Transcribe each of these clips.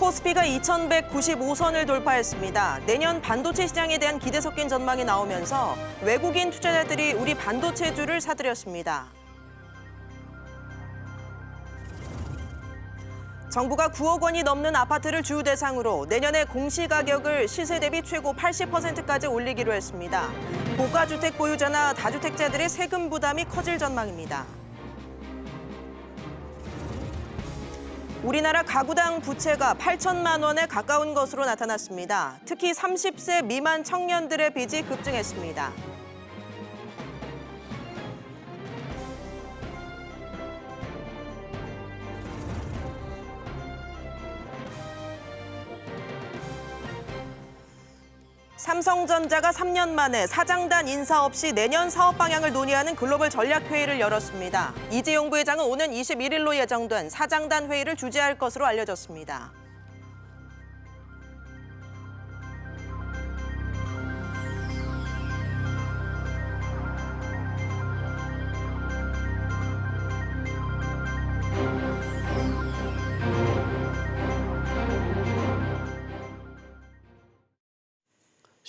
코스피가 2195선을 돌파했습니다. 내년 반도체 시장에 대한 기대 섞인 전망이 나오면서 외국인 투자자들이 우리 반도체주를 사들였습니다. 정부가 9억 원이 넘는 아파트를 주 대상으로 내년에 공시가격을 시세 대비 최고 80%까지 올리기로 했습니다. 고가주택 보유자나 다주택자들의 세금 부담이 커질 전망입니다. 우리나라 가구당 부채가 8천만 원에 가까운 것으로 나타났습니다. 특히 30세 미만 청년들의 빚이 급증했습니다. 삼성전자가 3년 만에 사장단 인사 없이 내년 사업 방향을 논의하는 글로벌 전략회의를 열었습니다. 이재용 부회장은 오는 21일로 예정된 사장단 회의를 주재할 것으로 알려졌습니다.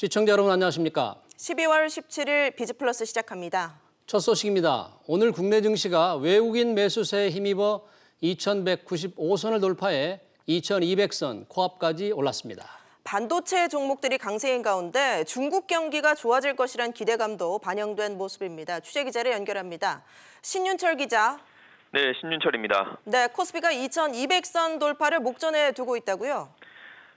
시청자 여러분 안녕하십니까? 12월 17일 비즈플러스 시작합니다. 첫 소식입니다. 오늘 국내 증시가 외국인 매수세에 힘입어 2195선을 돌파해 2200선 코앞까지 올랐습니다. 반도체 종목들이 강세인 가운데 중국 경기가 좋아질 것이란 기대감도 반영된 모습입니다. 취재 기자를 연결합니다. 신윤철 기자. 네, 신윤철입니다. 네, 코스피가 2200선 돌파를 목전에 두고 있다고요?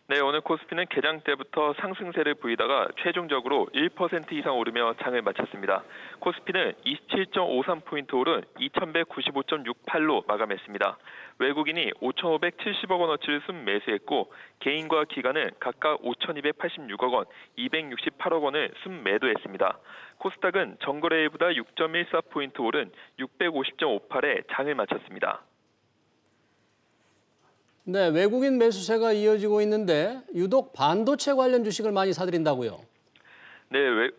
네, 오늘 코스피는 개장 때부터 상승세를 보이다가 최종적으로 1% 이상 오르며 장을 마쳤습니다. 코스피는 27.53포인트 오른 2195.68로 마감했습니다. 외국인이 5,570억 원어치를 순매수했고 개인과 기관은 각각 5,286억 원, 268억 원을 순매도했습니다. 코스닥은 전거래일보다 6.14포인트 오른 650.58에 장을 마쳤습니다. 네, 외국인 매수세가 이어지고 있는데 유독 반도체 관련 주식을 많이 사들인다고요? 네,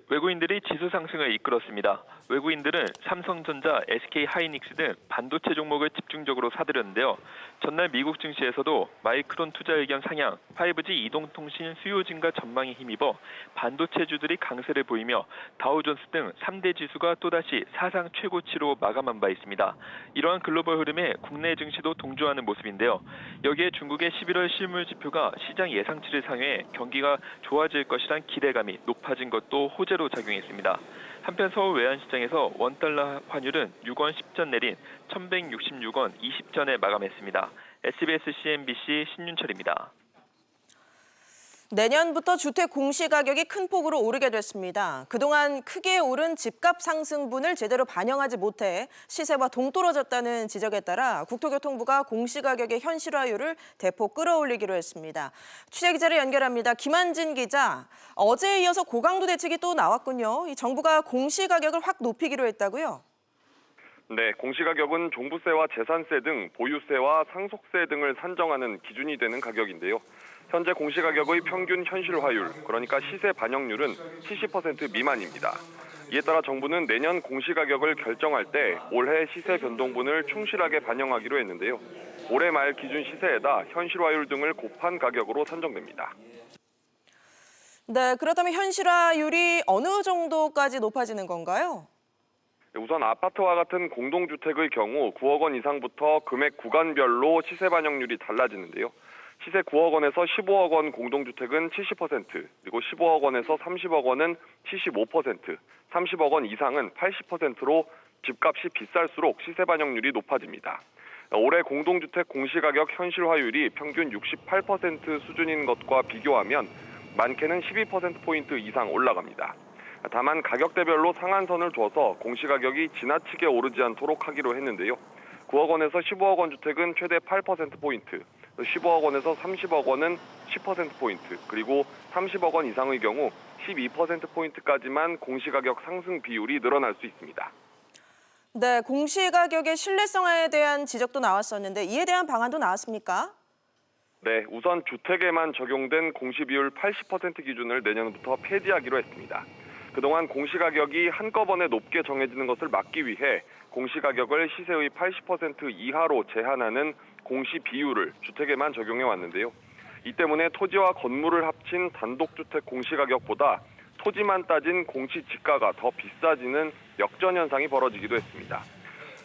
외국인들이 지수 상승을 이끌었습니다. 외국인들은 삼성전자, SK하이닉스 등 반도체 종목을 집중적으로 사들였는데요. 전날 미국 증시에서도 마이크론 투자 의견 상향, 5G 이동통신 수요 증가 전망에 힘입어 반도체주들이 강세를 보이며 다우존스 등 3대 지수가 또다시 사상 최고치로 마감한 바 있습니다. 이러한 글로벌 흐름에 국내 증시도 동조하는 모습인데요. 여기에 중국의 11월 실물 지표가 시장 예상치를 상회해 경기가 좋아질 것이란 기대감이 높아진 것도 호재로 작용했습니다. 한편 서울 외환시장에서 원달러 환율은 6원 10전 내린 1166원 20전에 마감했습니다. SBS CNBC 신윤철입니다. 내년부터 주택 공시가격이 큰 폭으로 오르게 됐습니다. 그동안 크게 오른 집값 상승분을 제대로 반영하지 못해 시세와 동떨어졌다는 지적에 따라 국토교통부가 공시가격의 현실화율을 대폭 끌어올리기로 했습니다. 취재기자를 연결합니다. 김한진 기자, 어제에 이어서 고강도 대책이 또 나왔군요. 이 정부가 공시가격을 확 높이기로 했다고요? 네, 공시가격은 종부세와 재산세 등 보유세와 상속세 등을 산정하는 기준이 되는 가격인데요. 현재 공시가격의 평균 현실화율, 그러니까 시세 반영률은 70% 미만입니다. 이에 따라 정부는 내년 공시가격을 결정할 때 올해 시세 변동분을 충실하게 반영하기로 했는데요. 올해 말 기준 시세에다 현실화율 등을 곱한 가격으로 산정됩니다. 네, 그렇다면 현실화율이 어느 정도까지 높아지는 건가요? 우선 아파트와 같은 공동주택의 경우 9억 원 이상부터 금액 구간별로 시세 반영률이 달라지는데요. 시세 9억 원에서 15억 원 공동주택은 70%, 그리고 15억 원에서 30억 원은 75%, 30억 원 이상은 80%로 집값이 비쌀수록 시세 반영률이 높아집니다. 올해 공동주택 공시가격 현실화율이 평균 68% 수준인 것과 비교하면 많게는 12%포인트 이상 올라갑니다. 다만 가격대별로 상한선을 둬서 공시가격이 지나치게 오르지 않도록 하기로 했는데요. 9억 원에서 15억 원 주택은 최대 8%포인트, 15억 원에서 30억 원은 10%포인트, 그리고 30억 원 이상의 경우 12%포인트까지만 공시가격 상승 비율이 늘어날 수 있습니다. 네, 공시가격의 신뢰성에 대한 지적도 나왔었는데 이에 대한 방안도 나왔습니까? 네, 우선 주택에만 적용된 공시비율 80% 기준을 내년부터 폐지하기로 했습니다. 그동안 공시가격이 한꺼번에 높게 정해지는 것을 막기 위해 공시가격을 시세의 80% 이하로 제한하는 공시비율을 주택에만 적용해 왔는데요. 이 때문에 토지와 건물을 합친 단독주택 공시가격보다 토지만 따진 공시지가가 더 비싸지는 역전 현상이 벌어지기도 했습니다.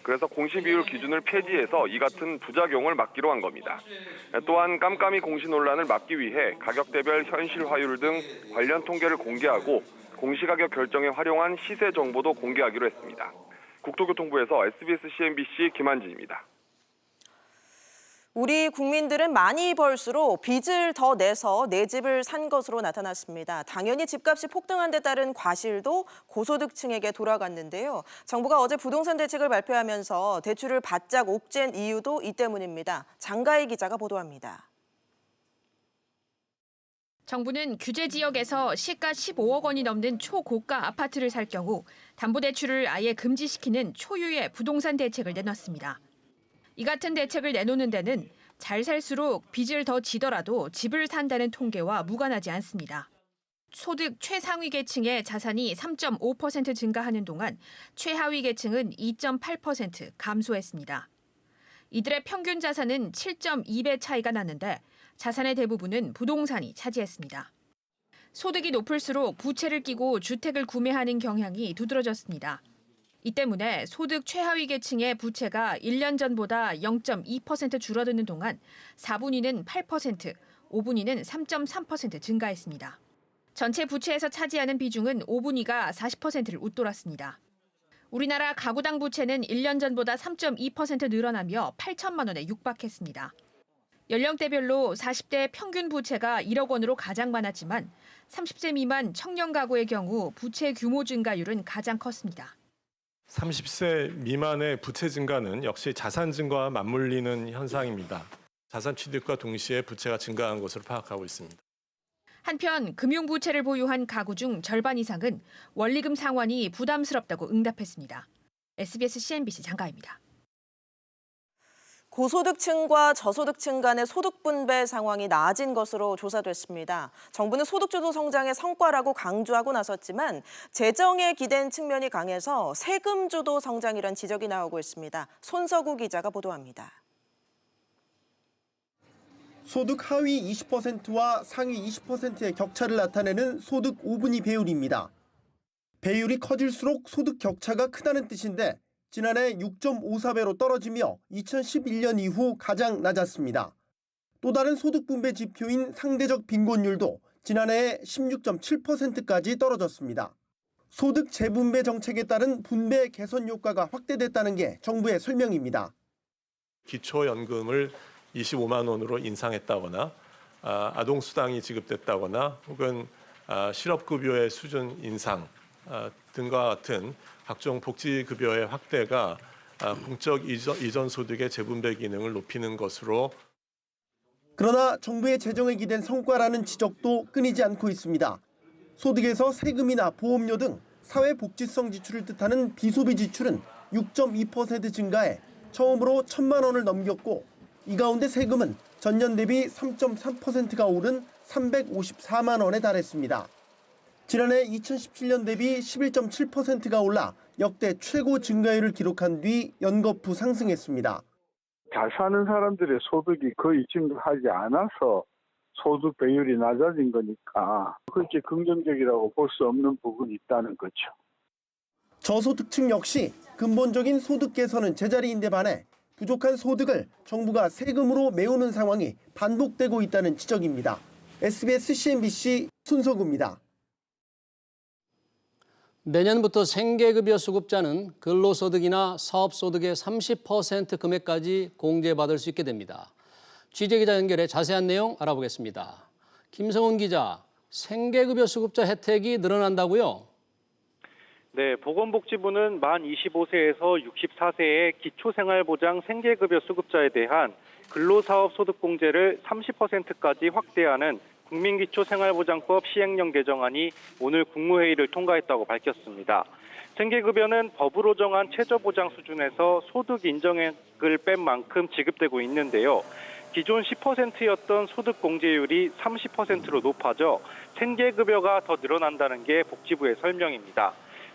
그래서 공시비율 기준을 폐지해서 이 같은 부작용을 막기로 한 겁니다. 또한 깜깜이 공시 논란을 막기 위해 가격대별 현실화율 등 관련 통계를 공개하고 공시가격 결정에 활용한 시세 정보도 공개하기로 했습니다. 국토교통부에서 SBS CNBC 김한진입니다. 우리 국민들은 많이 벌수록 빚을 더 내서 내 집을 산 것으로 나타났습니다. 당연히 집값이 폭등한 데 따른 과실도 고소득층에게 돌아갔는데요. 정부가 어제 부동산 대책을 발표하면서 대출을 바짝 옥죄는 이유도 이 때문입니다. 장가희 기자가 보도합니다. 정부는 규제 지역에서 시가 15억 원이 넘는 초고가 아파트를 살 경우 담보대출을 아예 금지시키는 초유의 부동산 대책을 내놨습니다. 이 같은 대책을 내놓는 데는 잘 살수록 빚을 더 지더라도 집을 산다는 통계와 무관하지 않습니다. 소득 최상위 계층의 자산이 3.5% 증가하는 동안 최하위 계층은 2.8% 감소했습니다. 이들의 평균 자산은 7.2배 차이가 나는데 자산의 대부분은 부동산이 차지했습니다. 소득이 높을수록 부채를 끼고 주택을 구매하는 경향이 두드러졌습니다. 이 때문에 소득 최하위 계층의 부채가 1년 전보다 0.2% 줄어드는 동안 4분위는 8%, 5분위는 3.3% 증가했습니다. 전체 부채에서 차지하는 비중은 5분위가 40%를 웃돌았습니다. 우리나라 가구당 부채는 1년 전보다 3.2% 늘어나며 8천만 원에 육박했습니다. 연령대별로 40대 평균 부채가 1억 원으로 가장 많았지만 30세 미만 청년 가구의 경우 부채 규모 증가율은 가장 컸습니다. 30세 미만의 부채 증가는 역시 자산 증가와 맞물리는 현상입니다. 자산 취득과 동시에 부채가 증가한 것으로 파악하고 있습니다. 한편 금융부채를 보유한 가구 중 절반 이상은 원리금 상환이 부담스럽다고 응답했습니다. SBS CNBC 장가입니다. 고소득층과 저소득층 간의 소득 분배 상황이 나아진 것으로 조사됐습니다. 정부는 소득주도 성장의 성과라고 강조하고 나섰지만 재정에 기댄 측면이 강해서 세금주도 성장이란 지적이 나오고 있습니다. 손석우 기자가 보도합니다. 소득 하위 20%와 상위 20%의 격차를 나타내는 소득 5분위 배율입니다. 배율이 커질수록 소득 격차가 크다는 뜻인데 지난해 6.54배로 떨어지며 2011년 이후 가장 낮았습니다. 또 다른 소득 분배 지표인 상대적 빈곤율도 지난해 16.7%까지 떨어졌습니다. 소득 재분배 정책에 따른 분배 개선 효과가 확대됐다는 게 정부의 설명입니다. 기초연금을 25만 원으로 인상했다거나 아동수당이 지급됐다거나 혹은 실업급여의 수준 인상 등과 같은 각종 복지급여의 확대가 공적 이전 소득의 재분배 기능을 높이는 것으로. 그러나 정부의 재정에 기댄 성과라는 지적도 끊이지 않고 있습니다. 소득에서 세금이나 보험료 등 사회복지성 지출을 뜻하는 비소비 지출은 6.2% 증가해 처음으로 1,000만 원을 넘겼고 이 가운데 세금은 전년 대비 3.3%가 오른 354만 원에 달했습니다. 지난해 2017년 대비 11.7%가 올라 역대 최고 증가율을 기록한 뒤 연거푸 상승했습니다. 잘 사는 사람들의 소득이 거의 증가하지 않아서 소득 배율이 낮아진 거니까 그렇게 긍정적이라고 볼 수 없는 부분이 있다는 거죠. 저소득층 역시 근본적인 소득 개선은 제자리인데 반해 부족한 소득을 정부가 세금으로 메우는 상황이 반복되고 있다는 지적입니다. SBS CNBC 손석우입니다. 내년부터 생계급여 수급자는 근로소득이나 사업소득의 30% 금액까지 공제받을 수 있게 됩니다. 취재기자 연결해 자세한 내용 알아보겠습니다. 김성훈 기자, 생계급여 수급자 혜택이 늘어난다고요? 네, 보건복지부는 만 25세에서 64세의 기초생활보장 생계급여 수급자에 대한 근로사업 소득공제를 30%까지 확대하는 국민기초생활보장법 시행령 개정안이 오늘 국무회의를 통과했다고 밝혔습니다. 생계급여는 법으로 정한 최저보장 수준에서 소득 인정액을 뺀 만큼 지급되고 있는데요. 기존 10%였던 소득공제율이 30%로 높아져 생계급여가 더 늘어난다는 게 복지부의 설명입니다.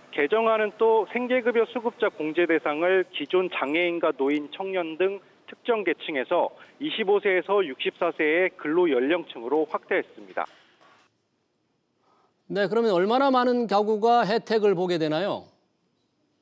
개정안은 또 생계급여 수급자 공제 대상을 기존 장애인과 노인, 청년 등 특정 계층에서 25세에서 64세의 근로 연령층으로 확대했습니다. 네, 그러면 얼마나 많은 가구가 혜택을 보게 되나요?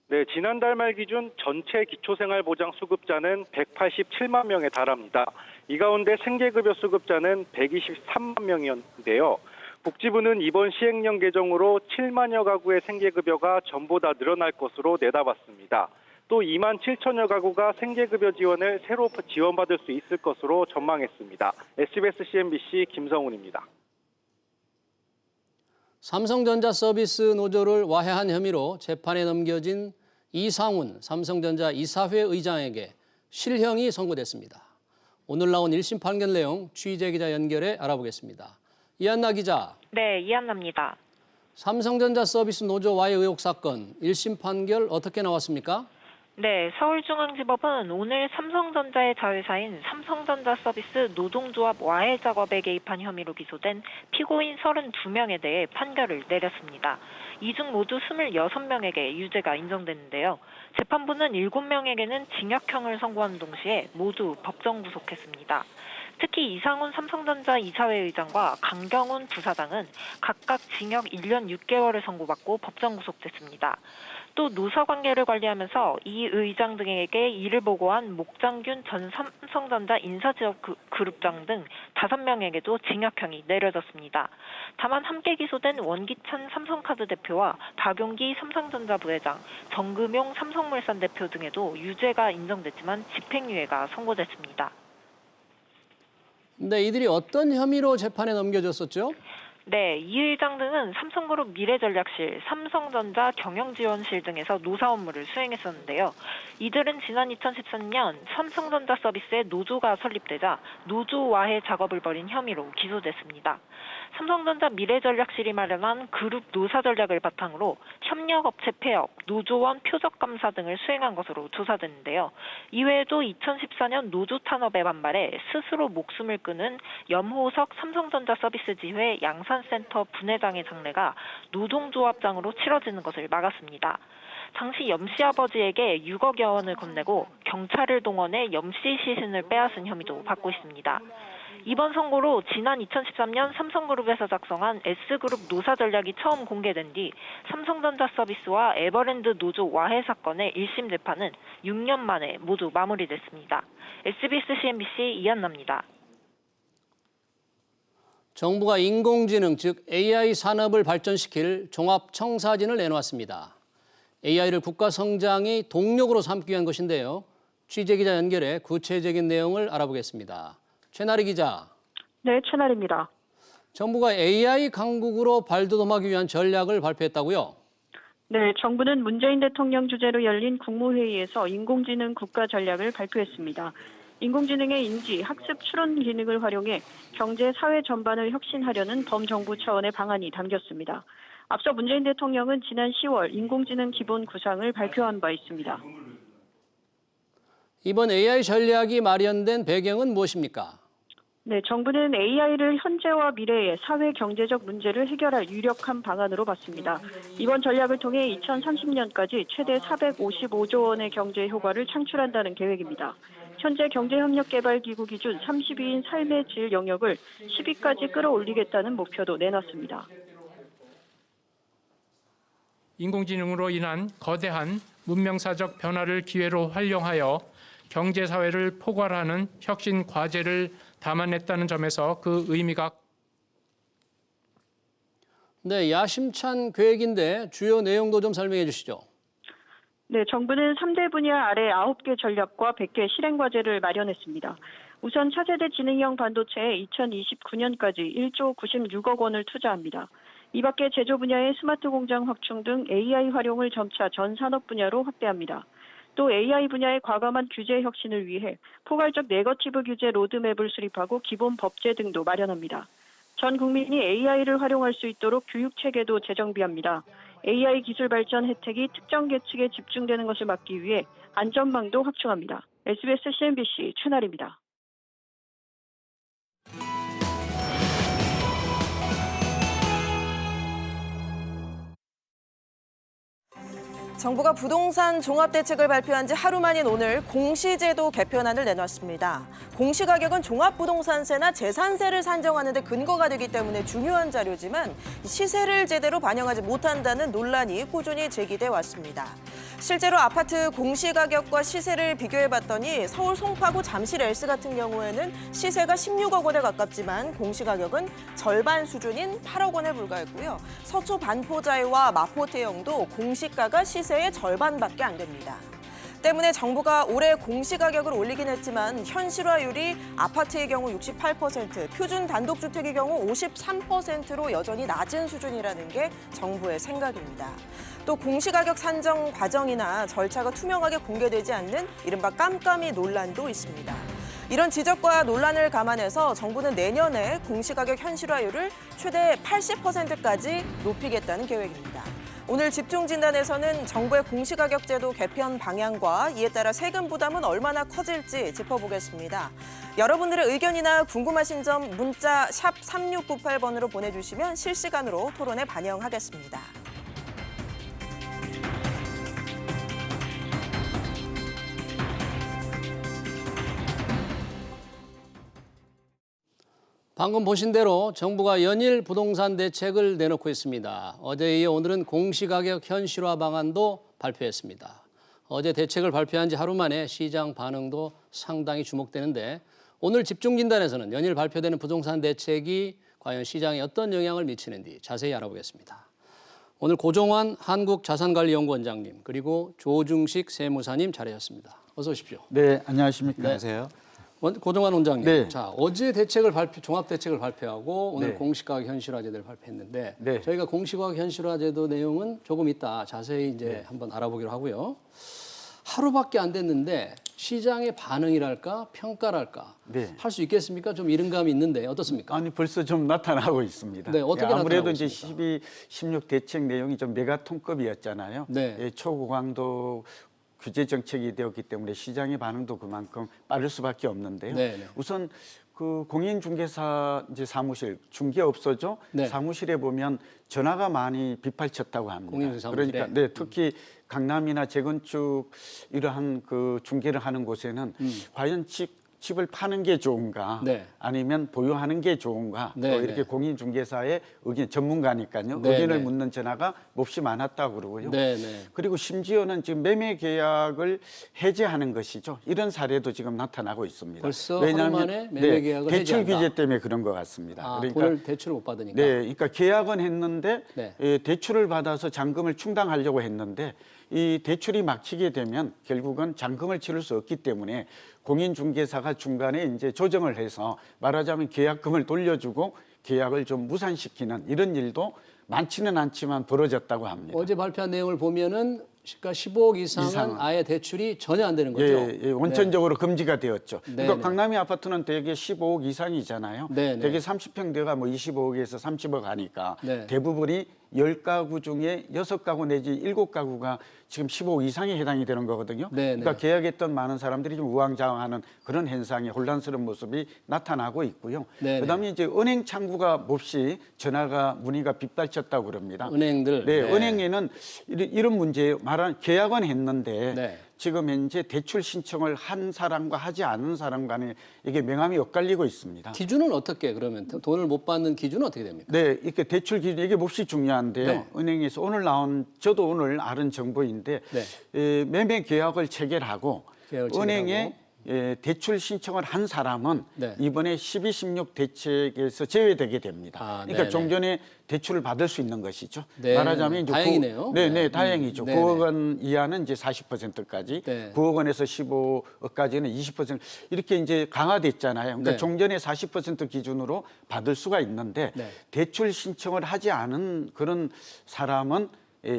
네, 지난달 말 기준 전체 기초생활보장 수급자는 187만 명에 달합니다. 이 가운데 생계급여 수급자는 123만 명이었는데요. 복지부는 이번 시행령 개정으로 7만여 가구의 생계급여가 전보다 늘어날 것으로 내다봤습니다. 또 2만 7천여 가구가 생계급여 지원을 새로 지원받을 수 있을 것으로 전망했습니다. SBS CNBC 김성훈입니다. 삼성전자 서비스 노조를 와해한 혐의로 재판에 넘겨진 이상훈 삼성전자 이사회 의장에게 실형이 선고됐습니다. 오늘 나온 1심 판결 내용 취재기자 연결해 알아보겠습니다. 이한나 기자. 네, 이한나입니다. 삼성전자 서비스 노조 와해 의혹 사건 1심 판결 어떻게 나왔습니까? 네, 서울중앙지법은 오늘 삼성전자의 자회사인 삼성전자 서비스 노동조합 와해 작업에 개입한 혐의로 기소된 피고인 32명에 대해 판결을 내렸습니다. 이 중 모두 26명에게 유죄가 인정됐는데요. 재판부는 7명에게는 징역형을 선고하는 동시에 모두 법정 구속했습니다. 특히 이상훈 삼성전자 이사회 의장과 강경훈 부사장은 각각 징역 1년 6개월을 선고받고 법정 구속됐습니다. 또 노사관계를 관리하면서 이 의장 등에게 이를 보고한 목장균 전 삼성전자 인사지역 그룹장 등 5명에게도 징역형이 내려졌습니다. 다만 함께 기소된 원기찬 삼성카드 대표와 박용기 삼성전자 부회장, 정금용 삼성물산 대표 등에도 유죄가 인정됐지만 집행유예가 선고됐습니다. 네, 이들이 어떤 혐의로 재판에 넘겨졌었죠? 네, 이 의장 등은 삼성그룹 미래전략실, 삼성전자 경영지원실 등에서 노사 업무를 수행했었는데요. 이들은 지난 2013년 삼성전자 서비스의 노조가 설립되자 노조 와해 작업을 벌인 혐의로 기소됐습니다. 삼성전자 미래전략실이 마련한 그룹 노사 전략을 바탕으로 협력업체 폐업, 노조원 표적 감사 등을 수행한 것으로 조사됐는데요. 이외에도 2014년 노조 탄압에 반발해 스스로 목숨을 끊은 염호석 삼성전자 서비스 지회 양산센터 분회장의 장례가 노동조합장으로 치러지는 것을 막았습니다. 당시 염씨 아버지에게 6억여 원을 건네고 경찰을 동원해 염씨 시신을 빼앗은 혐의도 받고 있습니다. 이번 선고로 지난 2013년 삼성그룹에서 작성한 S그룹 노사 전략이 처음 공개된 뒤 삼성전자 서비스와 에버랜드 노조 와해 사건의 1심 재판은 6년 만에 모두 마무리됐습니다. SBS CNBC 이한나입니다. 정부가 인공지능, 즉 AI 산업을 발전시킬 종합청사진을 내놓았습니다. AI를 국가 성장의 동력으로 삼기 위한 것인데요. 취재기자 연결해 구체적인 내용을 알아보겠습니다. 최나리 기자. 네, 최나리입니다. 정부가 AI 강국으로 발돋움하기 위한 전략을 발표했다고요? 네, 정부는 문재인 대통령 주재로 열린 국무회의에서 인공지능 국가 전략을 발표했습니다. 인공지능의 인지, 학습 추론 기능을 활용해 경제, 사회 전반을 혁신하려는 범정부 차원의 방안이 담겼습니다. 앞서 문재인 대통령은 지난 10월 인공지능 기본 구상을 발표한 바 있습니다. 이번 AI 전략이 마련된 배경은 무엇입니까? 네, 정부는 AI를 현재와 미래의 사회 경제적 문제를 해결할 유력한 방안으로 봤습니다. 이번 전략을 통해 2030년까지 최대 455조 원의 경제 효과를 창출한다는 계획입니다. 현재 경제협력개발기구 기준 32인 삶의 질 영역을 10위까지 끌어올리겠다는 목표도 내놨습니다. 인공지능으로 인한 거대한 문명사적 변화를 기회로 활용하여 경제사회를 포괄하는 혁신 과제를 담아냈다는 점에서 그 의미가. 네, 야심찬 계획인데 주요 내용도 좀 설명해 주시죠. 네, 정부는 3대 분야 아래 9개 전략과 100개 실행 과제를 마련했습니다. 우선 차세대 지능형 반도체에 2029년까지 1조 96억 원을 투자합니다. 이 밖에 제조 분야의 스마트 공장 확충 등 AI 활용을 점차 전 산업 분야로 확대합니다. 또 AI 분야의 과감한 규제 혁신을 위해 포괄적 네거티브 규제 로드맵을 수립하고 기본 법제 등도 마련합니다. 전 국민이 AI를 활용할 수 있도록 교육 체계도 재정비합니다. AI 기술 발전 혜택이 특정 계층에 집중되는 것을 막기 위해 안전망도 확충합니다. SBS CNBC 최나리입니다. 정부가 부동산 종합대책을 발표한 지 하루 만인 오늘 공시제도 개편안을 내놨습니다. 공시가격은 종합부동산세나 재산세를 산정하는 데 근거가 되기 때문에 중요한 자료지만 시세를 제대로 반영하지 못한다는 논란이 꾸준히 제기돼 왔습니다. 실제로 아파트 공시가격과 시세를 비교해봤더니 서울 송파구 잠실 엘스 같은 경우에는 시세가 16억 원에 가깝지만 공시가격은 절반 수준인 8억 원에 불과했고요. 서초 반포자이와 마포태영도 공시가가 시세의 절반밖에 안 됩니다. 때문에 정부가 올해 공시가격을 올리긴 했지만 현실화율이 아파트의 경우 68%, 표준 단독주택의 경우 53%로 여전히 낮은 수준이라는 게 정부의 생각입니다. 또 공시가격 산정 과정이나 절차가 투명하게 공개되지 않는 이른바 깜깜이 논란도 있습니다. 이런 지적과 논란을 감안해서 정부는 내년에 공시가격 현실화율을 최대 80%까지 높이겠다는 계획입니다. 오늘 집중진단에서는 정부의 공시가격제도 개편 방향과 이에 따라 세금 부담은 얼마나 커질지 짚어보겠습니다. 여러분들의 의견이나 궁금하신 점 문자 샵 3698번으로 보내주시면 실시간으로 토론에 반영하겠습니다. 방금 보신 대로 정부가 연일 부동산 대책을 내놓고 있습니다. 어제에 이어 오늘은 공시가격 현실화 방안도 발표했습니다. 어제 대책을 발표한 지 하루 만에 시장 반응도 상당히 주목되는데 오늘 집중진단에서는 연일 발표되는 부동산 대책이 과연 시장에 어떤 영향을 미치는지 자세히 알아보겠습니다. 오늘 고종환 한국자산관리연구원장님 그리고 조중식 세무사님 자리하셨습니다. 어서 오십시오. 네, 안녕하십니까. 네. 안녕하세요. 고종환 원장님, 네. 자 어제 대책을 종합 대책을 발표하고 오늘 네. 공시가격 현실화제도를 발표했는데 네. 저희가 공시가격 현실화제도 내용은 조금 이따 자세히 이제 한번 알아보기로 하고요. 하루밖에 안 됐는데 시장의 반응이랄까 평가랄까 네. 할 수 있겠습니까? 좀 이른감이 있는데 어떻습니까? 아니 벌써 좀 나타나고 있습니다. 네, 어떻게 아무래도 나타나고 이제 있습니까? 12, 16 대책 내용이 좀 메가톤급이었잖아요. 네. 예, 초고강도 규제 정책이 되었기 때문에 시장의 반응도 그만큼 빠를 수밖에 없는데요. 네, 네. 우선 그 공인중개사 이제 사무실 중개업소죠. 네. 사무실에 보면 전화가 많이 빗발쳤다고 합니다. 공인중개사 사무실에? 그러니까 네, 특히 강남이나 재건축 이러한 그 중개를 하는 곳에는 과연 집을 파는 게 좋은가 네. 아니면 보유하는 게 좋은가 네, 또 이렇게 네. 공인중개사의 의견 전문가니까요. 네, 의견을 네. 묻는 전화가 몹시 많았다고 그러고요. 네, 네. 그리고 심지어는 지금 매매 계약을 해제하는 것이죠. 이런 사례도 지금 나타나고 있습니다. 벌써 하루 만에 매매 계약을 대출 해제한다. 규제 때문에 그런 것 같습니다. 아, 그러니까 돈을 대출을 못 받으니까. 네, 그러니까 계약은 했는데 네. 대출을 받아서 잔금을 충당하려고 했는데 이 대출이 막히게 되면 결국은 잔금을 치를 수 없기 때문에 공인중개사가 중간에 이제 조정을 해서 말하자면 계약금을 돌려주고 계약을 좀 무산시키는 이런 일도 많지는 않지만 벌어졌다고 합니다. 어제 발표한 내용을 보면은 시가 15억 이상은 아예 대출이 전혀 안 되는 거죠. 예, 원천적으로 금지가 되었죠. 네, 그러니까 네. 강남의 아파트는 대개 15억 이상이잖아요. 네, 네. 대개 30평대가 뭐 25억에서 30억 하니까 네. 대부분이 10가구 중에 6가구 내지 7가구가 지금 15억 이상에 해당이 되는 거거든요. 네, 그러니까 네. 계약했던 많은 사람들이 좀 우왕좌왕하는 그런 현상이 혼란스러운 모습이 나타나고 있고요. 네, 그다음에 이제 은행 창구가 몹시 전화가 문의가 빗발쳤다고 그럽니다. 은행들. 네, 네. 은행에는 이런 문제예요. 말한 계약은 했는데 네. 지금 현재 대출 신청을 한 사람과 하지 않은 사람 간에 이게 명암이 엇갈리고 있습니다. 기준은 어떻게 그러면 돈을 못 받는 기준은 어떻게 됩니까? 네, 이렇게 대출 기준 이게 몹시 중요한데요. 네. 은행에서 오늘 나온 저도 오늘 알은 정보인데 네. 매매 계약을 체결하고 계약을 은행에 체결하고. 대출 신청을 한 사람은 네. 이번에 12, 16 대책에서 제외되게 됩니다. 아, 그러니까 네네. 종전에 대출을 받을 수 있는 것이죠. 네. 말하자면 이제 다행이네요. 네, 네. 다행이죠. 네네. 9억 원 이하는 이제 40%까지, 네. 9억 원에서 15억까지는 20% 이렇게 이제 강화됐잖아요. 그러니까 네. 종전에 40% 기준으로 받을 수가 있는데 네. 대출 신청을 하지 않은 그런 사람은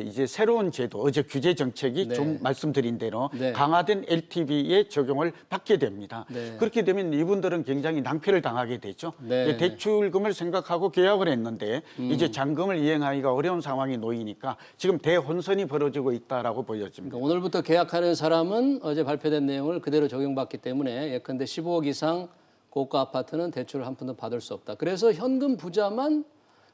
이제 새로운 제도, 어제 규제 정책이 네. 좀 말씀드린 대로 네. 강화된 LTV의 적용을 받게 됩니다. 네. 그렇게 되면 이분들은 굉장히 낭패를 당하게 되죠. 네. 대출금을 생각하고 계약을 했는데 이제 잔금을 이행하기가 어려운 상황이 놓이니까 지금 대혼선이 벌어지고 있다라고 보여집니다. 그러니까 오늘부터 계약하는 사람은 어제 발표된 내용을 그대로 적용받기 때문에 예컨대 15억 이상 고가 아파트는 대출을 한 푼도 받을 수 없다. 그래서 현금 부자만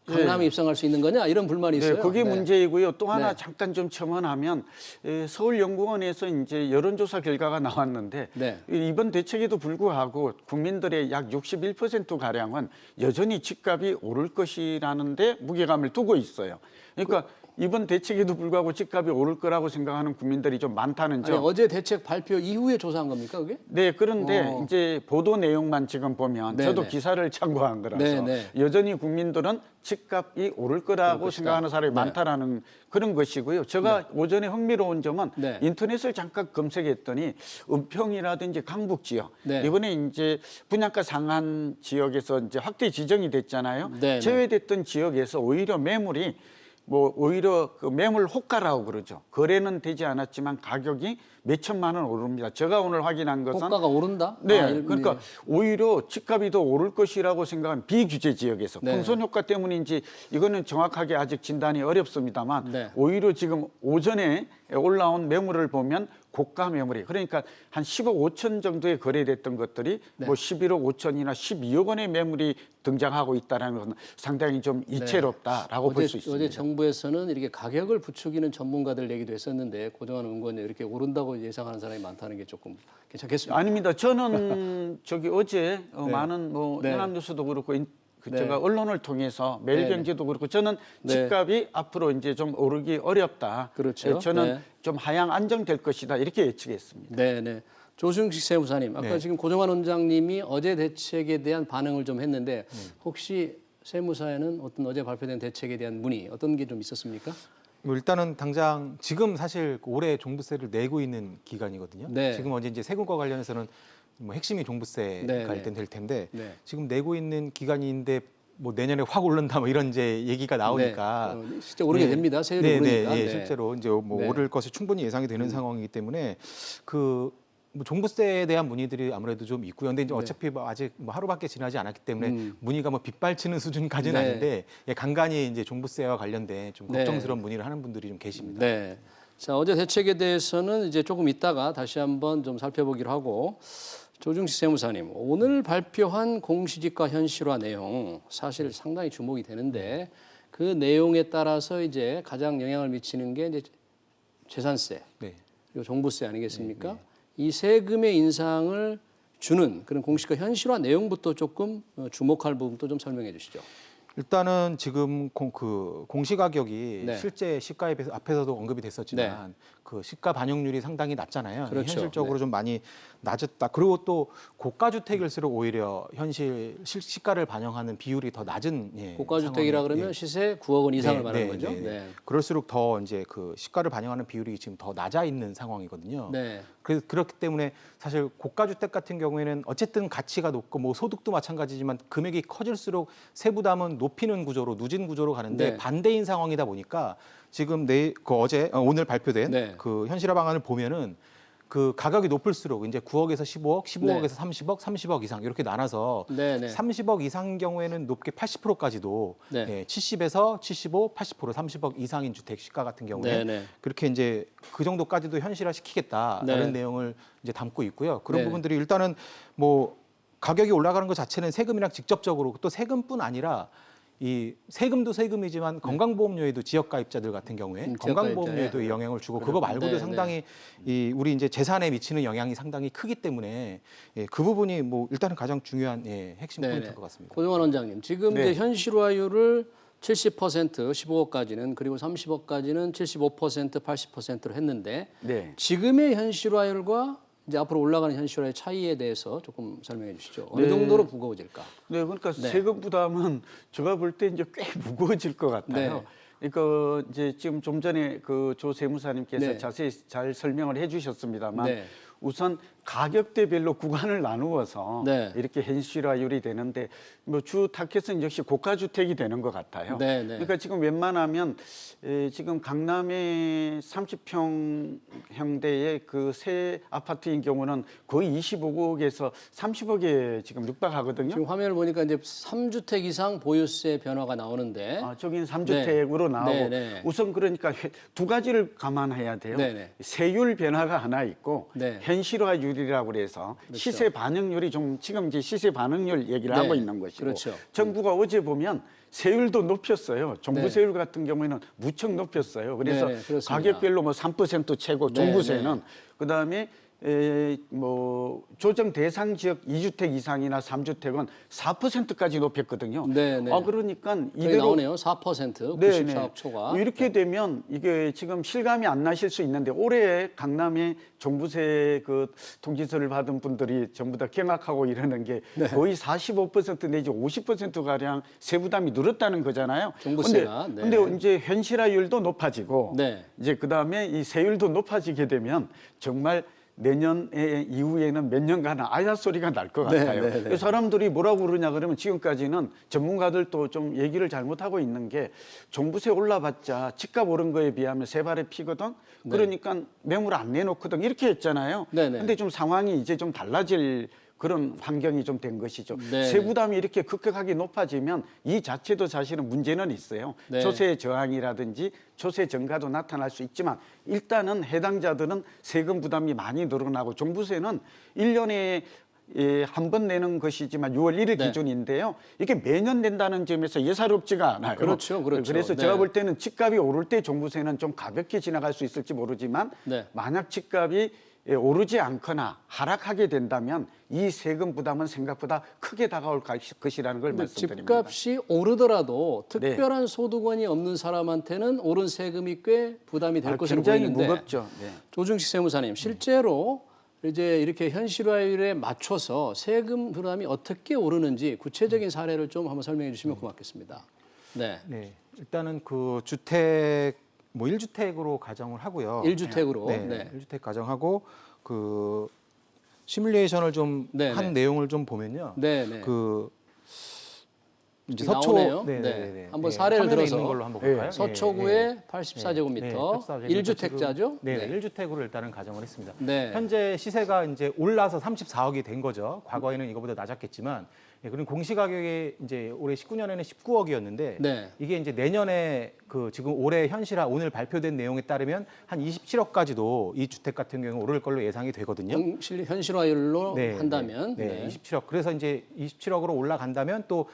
강남에 입성할 수 있는 거냐 이런 불만이 있어요. 네, 그게 네. 문제이고요. 또 하나 네. 잠깐 좀 첨언하면 서울연구원에서 이제 여론조사 결과가 나왔는데 네. 이번 대책에도 불구하고 국민들의 약 61% 가량은 여전히 집값이 오를 것이라는데 무게감을 두고 있어요. 그러니까 이번 대책에도 불구하고 집값이 오를 거라고 생각하는 국민들이 좀 많다는 점. 아니, 어제 대책 발표 이후에 조사한 겁니까 그게? 네, 그런데 이제 보도 내용만 지금 보면 네, 저도 네. 기사를 참고한 거라서 네, 네. 여전히 국민들은 집값이 오를 거라고 생각하는 사람이 네. 많다라는 그런 것이고요. 제가 오전에 흥미로운 점은 네. 인터넷을 잠깐 검색했더니 은평이라든지 강북 지역 네. 이번에 이제 분양가 상한 지역에서 이제 확대 지정이 됐잖아요. 네, 네. 제외됐던 지역에서 오히려 매물이 오히려 그 매물 호가라고 그러죠. 거래는 되지 않았지만 가격이 몇 천만 원 오릅니다. 제가 오늘 확인한 것은 호가가 오른다? 네, 그러니까 오히려 집값이 더 오를 것이라고 생각한 비규제 지역에서 네. 풍선 효과 때문인지 이거는 정확하게 아직 진단이 어렵습니다만 네. 오히려 지금 오전에 올라온 매물을 보면 고가 매물이 그러니까 한 10억 5천 정도에 거래됐던 것들이 네. 뭐 11억 5천이나 12억 원의 매물이 등장하고 있다는 것은 상당히 좀 이채롭다라고 볼 수 있습니다. 어제 정부에서는 이렇게 가격을 부추기는 전문가들 얘기도 했었는데 고정환 의원이 이렇게 오른다고 예상하는 사람이 많다는 게 조금 괜찮겠습니까? 아닙니다. 저는 저기 어제 네. 많은 뭐 네. 연합뉴스도 그렇고 네. 제가 언론을 통해서 매일경제도 그렇고 저는 네. 집값이 앞으로 이제 좀 오르기 어렵다. 그렇죠. 저는 네. 좀 하향 안정될 것이다 이렇게 예측했습니다. 네, 네. 조승식 세무사님, 아까 지금 고정환 원장님이 어제 대책에 대한 반응을 좀 했는데 혹시 세무사에는 어떤 어제 발표된 대책에 대한 문의 어떤 게 좀 있었습니까? 뭐 일단은 당장 지금 사실 올해 종부세를 내고 있는 기간이거든요. 네. 지금 어제 이제 세금과 관련해서는 뭐 핵심이 종부세가 네, 일단 될 텐데 네. 지금 내고 있는 기간인데 뭐 내년에 확 오른다 뭐 이런 이제 얘기가 나오니까 실제 오르게 됩니다. 세율이 오르니까. 네, 네. 실제로 이제 뭐 네. 오를 것이 충분히 예상이 되는 상황이기 때문에 뭐 종부세에 대한 문의들이 아무래도 좀 있고요. 근데 이제 어차피 뭐 아직 뭐 하루밖에 지나지 않았기 때문에 문의가 뭐 빗발치는 수준까지는 네. 아닌데 간간히 이제 종부세와 관련된 좀 네. 걱정스러운 문의를 하는 분들이 좀 계십니다. 네. 자, 어제 대책에 대해서는 이제 조금 있다가 다시 한번 좀 살펴보기로 하고 조중식 세무사님, 오늘 발표한 공시지가 현실화 내용 사실 상당히 주목이 되는데 그 내용에 따라서 이제 가장 영향을 미치는 게 이제 재산세, 네. 그리고 종부세 아니겠습니까? 이 세금의 인상을 주는 그런 공시지가 현실화 내용부터 조금 주목할 부분도 좀 설명해 주시죠. 일단은 지금 공시가격이 네. 실제 시가에 비해서 앞에서도 언급이 됐었지만 그 시가 반영률이 상당히 낮잖아요. 그렇죠. 현실적으로 네. 좀 많이 낮았다. 그리고 또 고가주택일수록 오히려 현실 시가를 반영하는 비율이 더 낮은 고가주택이라 상황이- 그러면 시세 9억 원 이상을 말하는 거죠. 네. 그럴수록 더 이제 그 시가를 반영하는 비율이 지금 더 낮아 있는 상황이거든요. 네. 그렇기 때문에 사실 고가주택 같은 경우에는 어쨌든 가치가 높고 뭐 소득도 마찬가지지만 금액이 커질수록 세부담은 높이는 구조로 누진 구조로 가는데 네. 반대인 상황이다 보니까 지금 오늘 발표된 네. 그 현실화 방안을 보면은 그 가격이 높을수록 이제 9억에서 15억, 15억에서 30억, 30억 이상 이렇게 나눠서 네, 네. 30억 이상 경우에는 높게 80%까지도 네. 70에서 75, 80%, 30억 이상인 주택 시가 같은 경우에 네, 네. 그렇게 이제 그 정도까지도 현실화 시키겠다라는 네. 내용을 이제 담고 있고요. 그런 네. 부분들이 일단은 뭐 가격이 올라가는 것 자체는 세금이랑 직접적으로 또 세금뿐 아니라 이 세금도 세금이지만 건강보험료에도 지역가입자들 같은 경우에 건강보험료에도 예. 영향을 주고 그거 말고도 네, 상당히 이 우리 이제 재산에 미치는 영향이 상당히 크기 때문에 그 부분이 뭐 일단은 가장 중요한 핵심 포인트일 것 같습니다. 고정환 원장님, 지금 네. 이제 현실화율을 70% 15억까지는 그리고 30억까지는 75% 80%로 했는데 네. 지금의 현실화율과 이제 앞으로 올라가는 현실화의 차이에 대해서 조금 설명해 주시죠. 어느 네. 정도로 무거워질까? 네, 그러니까 네. 세금 부담은 제가 볼 때 이제 꽤 무거워질 것 같아요. 그러니까 이제 지금 좀 전에 그 조 세무사님께서 네. 자세히 잘 설명을 해주셨습니다만 네. 우선 가격대별로 구간을 나누어서 네. 이렇게 현실화율이 되는데 뭐 주 타겟은 역시 고가주택이 되는 것 같아요. 네, 네. 그러니까 지금 웬만하면 지금 강남의 30평형대의 그 새 아파트인 경우는 거의 25억에서 30억에 지금 육박하거든요. 지금 화면을 보니까 이제 3주택 이상 보유세 변화가 나오는데 저긴 3주택으로 나오고 네, 네. 우선 그러니까 두 가지를 감안해야 돼요. 네, 네. 세율 변화가 하나 있고 네. 현실화율이 비율이라고 그래서 그렇죠. 시세 반영률이 좀 지금 이제 시세 반영률 얘기를 하고 있는 것이고 그렇죠. 정부가 어제 보면 세율도 높였어요. 종부세율 같은 경우에는 무척 높였어요. 그래서 그렇습니다. 가격별로 뭐 3% 최고 종부세는 그다음에 뭐 조정 대상 지역 2주택 이상이나 3주택은 4%까지 높였거든요. 그러니까 이대로 나오네요. 4% 94억 초과. 이렇게 되면 이게 지금 실감이 안 나실 수 있는데 올해 강남에 종부세 그 통지서를 받은 분들이 전부 다 경악하고 이러는 게 거의 45% 내지 50% 가량 세부담이 늘었다는 거잖아요. 종부세가. 근데 이제 현실화율도 높아지고 이제 그다음에 이 세율도 높아지게 되면 정말 내년 이후에는 몇 년간은 아야 소리가 날 것 같아요. 사람들이 뭐라고 그러냐 그러면 지금까지는 전문가들도 좀 얘기를 잘못하고 있는 게 종부세 올라봤자 집값 오른 거에 비하면 세 발의 피거든. 그러니까 매물 안 내놓거든 이렇게 했잖아요. 근데 좀 상황이 이제 좀 달라질 그런 환경이 좀 된 것이죠. 세부담이 이렇게 급격하게 높아지면 이 자체도 사실은 문제는 있어요. 조세 저항이라든지 조세 증가도 나타날 수 있지만 일단은 해당자들은 세금 부담이 많이 늘어나고 종부세는 1년에 한 번 내는 것이지만 6월 1일 기준인데요. 이게 매년 낸다는 점에서 예사롭지가 않아요. 그렇죠. 그래서 제가 볼 때는 집값이 오를 때 종부세는 좀 가볍게 지나갈 수 있을지 모르지만 만약 집값이 오르지 않거나 하락하게 된다면 이 세금 부담은 생각보다 크게 다가올 것이라는 걸 말씀드립니다. 집값이 오르더라도 특별한 소득원이 없는 사람한테는 오른 세금이 꽤 부담이 될 것으로 굉장히 보이는데 무겁죠. 조중식 세무사님, 실제로 이제 이렇게 현실화율에 맞춰서 세금 부담이 어떻게 오르는지 구체적인 사례를 좀 한번 설명해 주시면 고맙겠습니다. 일단은 그 주택 뭐 1주택으로 가정을 하고요. 1주택으로. 1주택 가정하고 그 시뮬레이션을 좀 한 내용을 좀 보면요. 그 이제 서초 한번 사례를 들어서 있는 걸로 한번 볼까요? 서초구의 84제곱미터 1주택자죠? 1주택으로 일단은 가정을 했습니다. 현재 시세가 이제 올라서 34억이 된 거죠. 과거에는 이거보다 낮았겠지만 그리고 공시가격이 이제 올해 19년에는 19억이었는데 이게 이제 내년에 그 지금 올해 현실화 오늘 발표된 내용에 따르면 한 27억까지도 이 주택 같은 경우 오를 걸로 예상이 되거든요. 현실화율로 한다면 27억. 그래서 이제 27억으로 올라간다면 또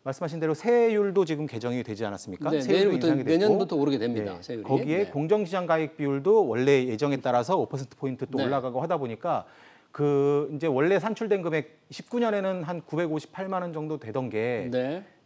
말씀하신 대로 세율도 지금 개정이 되지 않았습니까? 내년부터 오르게 됩니다. 세율이. 거기에 공정시장 가액 비율도 원래 예정에 따라서 5%포인트 또 올라가고 하다 보니까 그 이제 원래 산출된 금액 19년에는 한 958만 원 정도 되던 게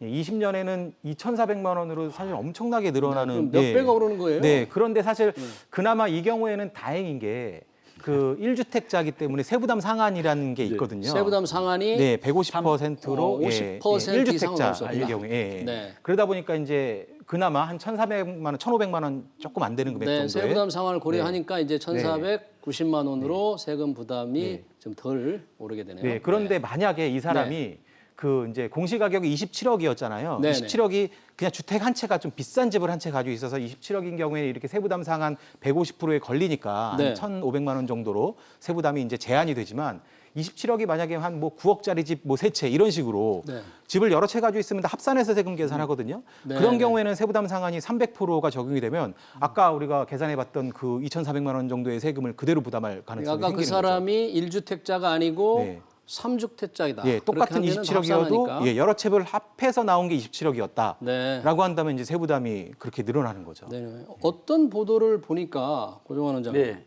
20년에는 2,400만 원으로 사실 엄청나게 늘어나는 몇 배가 오르는 거예요? 그런데 사실 그나마 이 경우에는 다행인 게 그 1주택자이기 때문에 세부담 상한이라는 게 있거든요. 세부담 상한이 150%로 50% 1주택자일 경우에 그러다 보니까 이제 그나마 한 1,400만 원, 1,500만 원 조금 안 되는 금액 정도에 세부담 상한을 고려하니까 이제 1,490만 원으로 세금 부담이 좀 덜 오르게 되네요. 그런데 만약에 이 사람이 그 이제 공시가격이 27억이었잖아요. 27억이 그냥 주택 한 채가 좀 비싼 집을 한 채 가지고 있어서 27억인 경우에 이렇게 세부담 상한 150%에 걸리니까 한 1,500만 원 정도로 세부담이 이제 제한이 되지만 27억이 만약에 한 뭐 9억짜리 집 뭐 세 채 이런 식으로 집을 여러 채 가지고 있으면 다 합산해서 세금 계산하거든요. 그런 경우에는 세부담 상한이 300%가 적용이 되면 아까 우리가 계산해봤던 그 2,400만 원 정도의 세금을 그대로 부담할 가능성이 생기는 거죠. 아까 그 사람이 1주택자가 아니고 3주택자이다. 똑같은 27억이어도 여러 채를 합해서 나온 게 27억이었다라고 한다면 이제 세부담이 그렇게 늘어나는 거죠. 어떤 보도를 보니까 고정환 원장님,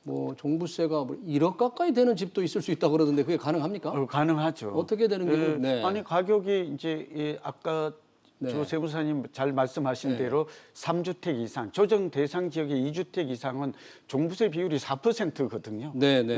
뭐 종부세가 1억 가까이 되는 집도 있을 수 있다 그러던데 그게 가능합니까? 가능하죠. 어떻게 되는 게? 아니 가격이 이제 아까 조 세무사님 잘 말씀하신 대로 3주택 이상, 조정 대상 지역의 2주택 이상은 종부세 비율이 4%거든요.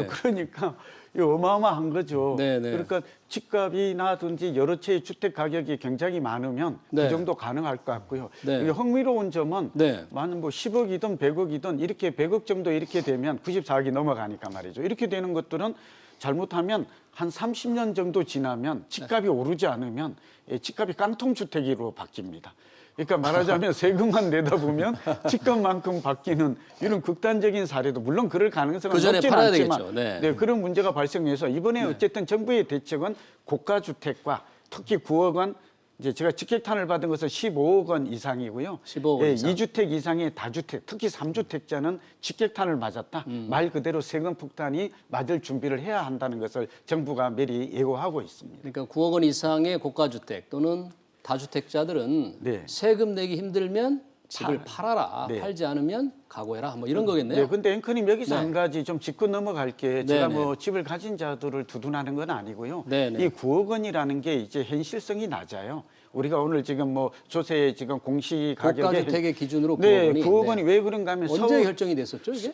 그러니까 어마어마한 거죠. 그러니까 집값이나든지 여러 채의 주택 가격이 굉장히 많으면 그 정도 가능할 것 같고요. 흥미로운 점은 많은 뭐 10억이든 100억이든 이렇게 100억 정도 이렇게 되면 94억이 넘어가니까 말이죠. 이렇게 되는 것들은 잘못하면 한 30년 정도 지나면 집값이 오르지 않으면 집값이 깡통주택으로 바뀝니다. 그러니까 말하자면 세금만 내다 보면 집값만큼 바뀌는 이런 극단적인 사례도 물론 그럴 가능성은 높지는 않지만 그런 문제가 발생해서 이번에 어쨌든 정부의 대책은 고가주택과 특히 9억 원 이제 제가 직격탄을 받은 것은 15억 원 이상이고요. 15억 예, 이상. 2주택 이상의 다주택, 특히 3주택자는 직격탄을 맞았다. 말 그대로 세금 폭탄이 맞을 준비를 해야 한다는 것을 정부가 미리 예고하고 있습니다. 그러니까 9억 원 이상의 고가주택 또는 다주택자들은 네. 세금 내기 힘들면 집을 팔아라. 네. 팔지 않으면 각오해라. 뭐 이런 거겠네요. 네, 근데 앵커님 여기서 네. 한 가지 좀 짚고 넘어갈 게 제가 네네. 뭐 집을 가진 자들을 두둔하는 건 아니고요. 네네. 이 9억 원이라는 게 이제 현실성이 낮아요. 우리가 오늘 지금 뭐 조세 지금 공시 가격에 고가주택의 기준으로 9억 네, 원이 9억 원이 왜 그런가 하면 언제 서울 결정이 됐었죠, 이게?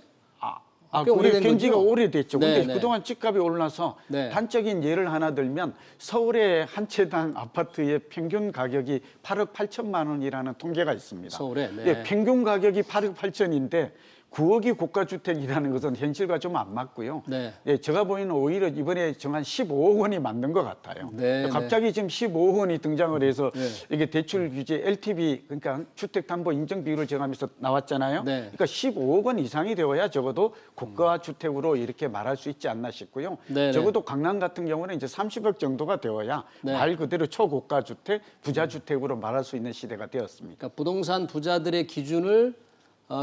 꽤 그게 오래된 견지가 거죠? 오래됐죠. 네, 근데 네. 그동안 집값이 올라서 네. 단적인 예를 하나 들면 서울의 한 채당 아파트의 평균 가격이 8억 8천만 원이라는 통계가 있습니다. 서울에, 네. 예, 평균 가격이 8억 8천인데 9억이 고가주택이라는 것은 현실과 좀 안 맞고요. 네. 예, 제가 보기에는 오히려 이번에 정한 15억 원이 맞는 것 같아요. 네, 갑자기 지금 15억 원이 등장을 해서 네. 이게 대출 규제 LTV 그러니까 주택담보 인정 비율을 정하면서 나왔잖아요. 네. 그러니까 15억 원 이상이 되어야 적어도 고가 주택으로 이렇게 말할 수 있지 않나 싶고요. 네네. 적어도 강남 같은 경우는 이제 30억 정도가 되어야 네. 말 그대로 초고가 주택, 부자 주택으로 말할 수 있는 시대가 되었습니다. 그러니까 부동산 부자들의 기준을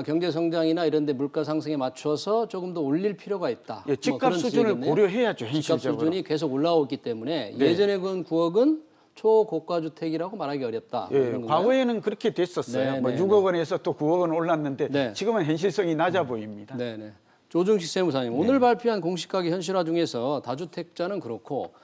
경제 성장이나 이런 데 물가 상승에 맞춰서 조금 더 올릴 필요가 있다. 예, 집값 그런 수준을 지적이네요. 고려해야죠, 집값 현실적으로. 수준이 계속 올라오기 때문에 네. 예전에 그 9억은 초고가 주택이라고 말하기 어렵다. 예, 이런 건가요? 과거에는 그렇게 됐었어요. 네, 뭐 네, 6억 원에서 또 9억 원 올랐는데 네. 지금은 현실성이 낮아 보입니다. 네네. 조중식 세무사님, 오늘 발표한 공시가격 현실화 중에서 다주택자는 그렇고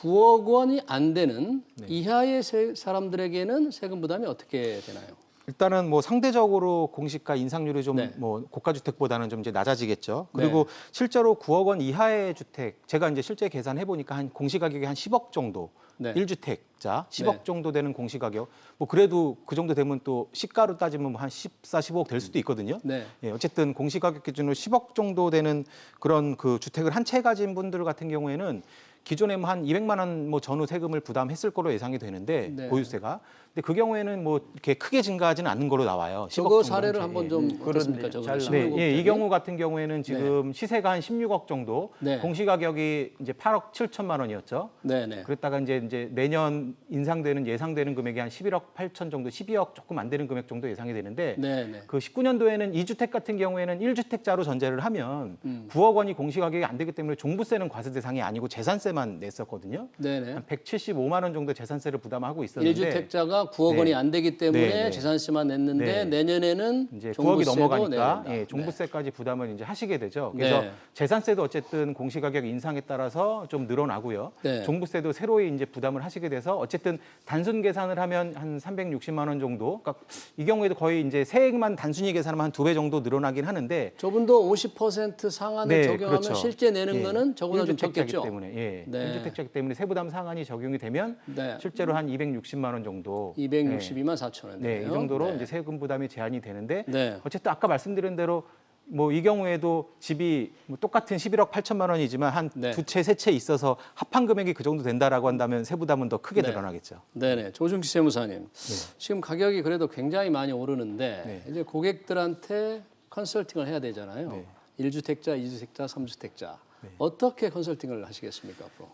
9억 원이 안 되는 이하의 사람들에게는 세금 부담이 어떻게 되나요? 일단은 뭐 상대적으로 공시가 인상률이 좀 네. 뭐 고가 주택보다는 좀 이제 낮아지겠죠. 그리고 실제로 9억 원 이하의 주택 제가 이제 실제 계산해 보니까 한 공시 가격이 한 10억 정도. 네. 1주택자 10억 네. 정도 되는 공시 가격. 뭐 그래도 그 정도 되면 또 시가로 따지면 뭐 한 14, 15억 될 수도 있거든요. 네. 예, 어쨌든 공시 가격 기준으로 10억 정도 되는 그런 그 주택을 한 채 가진 분들 같은 경우에는 기존에 뭐 한 200만 원 뭐 전후 세금을 부담했을 거로 예상이 되는데 네. 보유세가. 근데 그 경우에는 뭐 이렇게 크게 증가하지는 않는 거로 나와요. 10억 저거 정도 사례를 한 채. 한번 좀 어떻습니까? 그런 저거 잘 네, 16억 예, 이 대비? 경우 같은 경우에는 지금 시세가 한 16억 정도, 네. 공시 가격이 이제 8억 7천만 원이었죠. 네네. 그랬다가 이제 내년 인상되는 예상되는 금액이 한 11억 8천 정도, 12억 조금 안 되는 금액 정도 예상이 되는데 네네. 그 19년도에는 2주택 같은 경우에는 1주택자로 전제를 하면 9억 원이 공시 가격이 안 되기 때문에 종부세는 과세 대상이 아니고 재산세만 냈었거든요. 네네. 한 175만 원 정도 재산세를 부담하고 있었는데 1주택자가 9억 원이 안 되기 때문에 네, 네. 재산세만 냈는데 네. 내년에는 이제 9억이 종부세도 넘어가니까 내야 된다. 종부세까지 부담을 이제 하시게 되죠. 그래서 네. 재산세도 어쨌든 공시가격 인상에 따라서 좀 늘어나고요. 네. 종부세도 새로이 이제 부담을 하시게 돼서 어쨌든 단순 계산을 하면 한 360만 원 정도. 그러니까 이 경우에도 거의 이제 세액만 단순히 계산하면 한 2배 정도 늘어나긴 하는데 저분도 50% 상한을 네, 적용하면 그렇죠. 실제 내는 예, 거는 저보다 좀 1주택자이기 적겠죠. 때문에 예. 네. 1주택자이기 때문에 세부담 상한이 적용이 되면 네. 실제로 한 260만 원 정도. 262만 4천 원. 네, 이 정도로 이제 세금 부담이 제한이 되는데 네. 어쨌든 아까 말씀드린 대로 뭐 이 경우에도 집이 뭐 똑같은 11억 8천만 원이지만 한 네. 두 채, 세 채 있어서 합한 금액이 그 정도 된다라고 한다면 세부담은 더 크게 네. 늘어나겠죠. 네네. 조중식 세무사님. 지금 가격이 그래도 굉장히 많이 오르는데 네. 이제 고객들한테 컨설팅을 해야 되잖아요. 네. 1주택자, 2주택자, 3주택자. 어떻게 컨설팅을 하시겠습니까, 앞으로?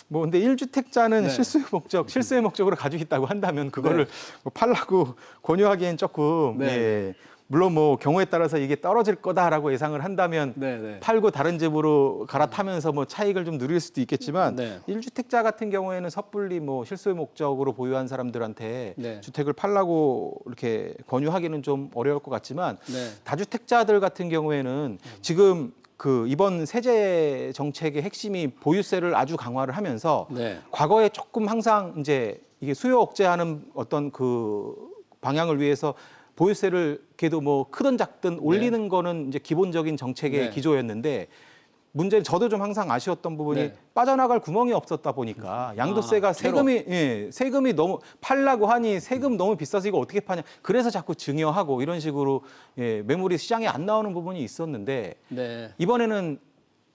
뭐 근데 1주택자는 네. 실수의 목적으로 가지고 있다고 한다면 그거를 뭐 팔라고 권유하기엔 조금 네. 예. 물론 뭐 경우에 따라서 이게 떨어질 거다라고 예상을 한다면 네네. 팔고 다른 집으로 갈아타면서 뭐 차익을 좀 누릴 수도 있겠지만 네. 1주택자 같은 경우에는 섣불리 뭐 실수의 목적으로 보유한 사람들한테 네. 주택을 팔라고 이렇게 권유하기는 좀 어려울 것 같지만 네. 다주택자들 같은 경우에는 지금 그 이번 세제 정책의 핵심이 보유세를 아주 강화를 하면서 네. 과거에 조금 항상 이제 이게 수요 억제하는 어떤 그 방향을 위해서 보유세를 그래도 뭐 크든 작든 올리는 거는 이제 기본적인 정책의 네. 기조였는데 문제는 저도 좀 항상 아쉬웠던 부분이 네. 빠져나갈 구멍이 없었다 보니까 양도세가 세금이 너무 팔라고 하니 세금 너무 비싸서 이거 어떻게 파냐 그래서 자꾸 증여하고 이런 식으로 매물이 시장에 안 나오는 부분이 있었는데 네. 이번에는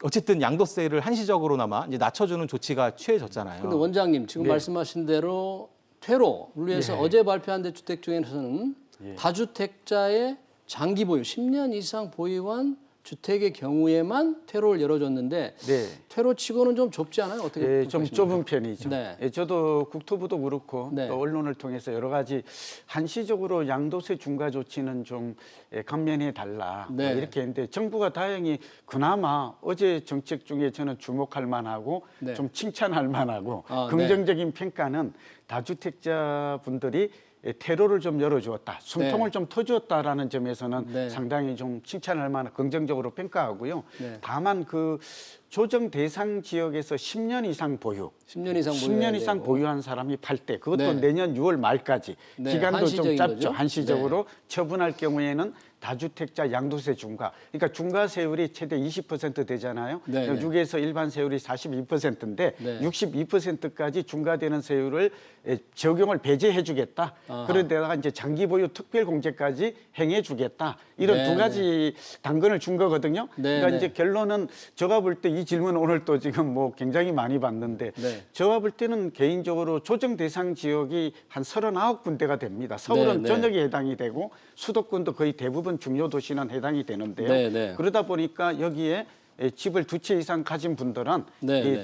어쨌든 양도세를 한시적으로나마 이제 낮춰주는 조치가 취해졌잖아요. 근데 원장님 지금 네. 말씀하신 대로 퇴로를 위해서 어제 발표한 대주택 중에서는 다주택자의 장기 보유 10년 이상 보유한 주택의 경우에만 퇴로를 열어줬는데 네. 퇴로치고는 좀 좁지 않아요? 어떻게? 네, 좀 보십니까? 좁은 편이죠. 네. 예, 저도 국토부도 그렇고 네. 또 언론을 통해서 여러 가지 한시적으로 양도세 중과 조치는 좀 감면해 달라 네. 이렇게 했는데 정부가 다행히 그나마 어제 정책 중에 저는 주목할 만하고 네. 좀 칭찬할 만하고 아, 긍정적인 평가는 다주택자 분들이 퇴로를 좀 열어주었다, 숨통을 네. 좀 터주었다라는 점에서는 네. 상당히 좀 칭찬할 만한 긍정적으로 평가하고요. 네. 다만 그 조정 대상 지역에서 10년 이상 보유, 10년 이상 10년 이상 되고. 보유한 사람이 팔 때 그것도 네. 내년 6월 말까지 네, 기간도 좀 한시적인 짧죠. 거죠? 한시적으로 처분할 경우에는 다주택자 양도세 중과, 그러니까 중과 세율이 최대 20% 되잖아요. 네, 네. 6에서 일반 세율이 42%인데 네. 62%까지 중과되는 세율을 적용을 배제해 주겠다. 아하. 그런데다가 이제 장기 보유 특별 공제까지 행해 주겠다. 이런 네, 두 가지 당근을 준 거거든요. 네, 그러니까 네. 이제 결론은 제가 볼 때 이 질문 오늘 또 지금 뭐 굉장히 많이 받는데 네. 제가 볼 때는 개인적으로 조정 대상 지역이 한 39군데가 됩니다. 서울은 네, 네. 전역에 해당이 되고 수도권도 거의 대부분 중요 도시는 해당이 되는데요. 네, 네. 그러다 보니까 여기에 집을 2채 이상 가진 분들은 네, 이 네.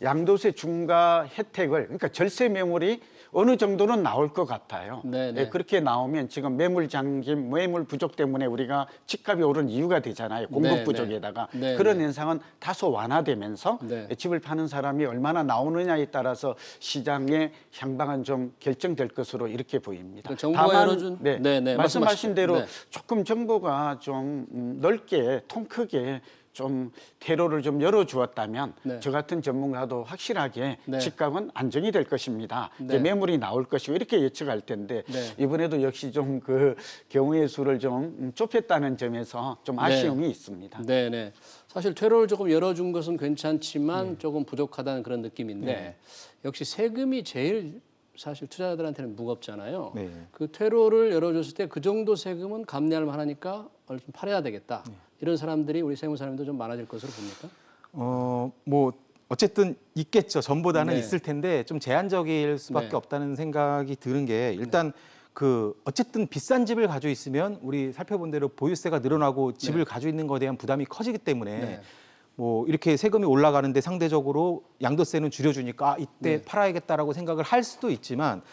양도세 중과 혜택을, 그러니까 절세 매물이 어느 정도는 나올 것 같아요. 네, 네. 그렇게 나오면 지금 매물 잠김, 매물 부족 때문에 우리가 집값이 오른 이유가 되잖아요. 공급 네, 부족에다가. 네, 그런 네. 현상은 다소 완화되면서 네. 집을 파는 사람이 얼마나 나오느냐에 따라서 시장의 향방은 좀 결정될 것으로 이렇게 보입니다. 그 정부가 열어준- 네, 네, 네, 말씀하신 말씀하시죠. 대로 네. 조금 정부가 좀 넓게 통 크게 좀 퇴로를 좀 열어주었다면 네. 저 같은 전문가도 확실하게 네. 집값은 안정이 될 것입니다. 네. 이제 매물이 나올 것이고 이렇게 예측할 텐데 네. 이번에도 역시 좀 그 경우의 수를 좀 좁혔다는 점에서 좀 아쉬움이 있습니다. 네, 네. 사실 퇴로를 조금 열어준 것은 괜찮지만 조금 부족하다는 그런 느낌인데 네. 역시 세금이 제일 사실 투자자들한테는 무겁잖아요. 네. 그 퇴로를 열어줬을 때 그 정도 세금은 감내할 만하니까 좀 팔아야 되겠다. 이런 사람들이 우리 세무사님도 좀 많아질 것으로 봅니까? 뭐 어쨌든 있겠죠. 전보다는 네. 있을 텐데 좀 제한적일 수밖에 네. 없다는 생각이 드는 게 일단 그 어쨌든 비싼 집을 가지고 있으면 우리 살펴본 대로 보유세가 늘어나고 집을 가지고 있는 것에 대한 부담이 커지기 때문에 네. 뭐 이렇게 세금이 올라가는데 상대적으로 양도세는 줄여주니까 이때 네. 팔아야겠다라고 생각을 할 수도 있지만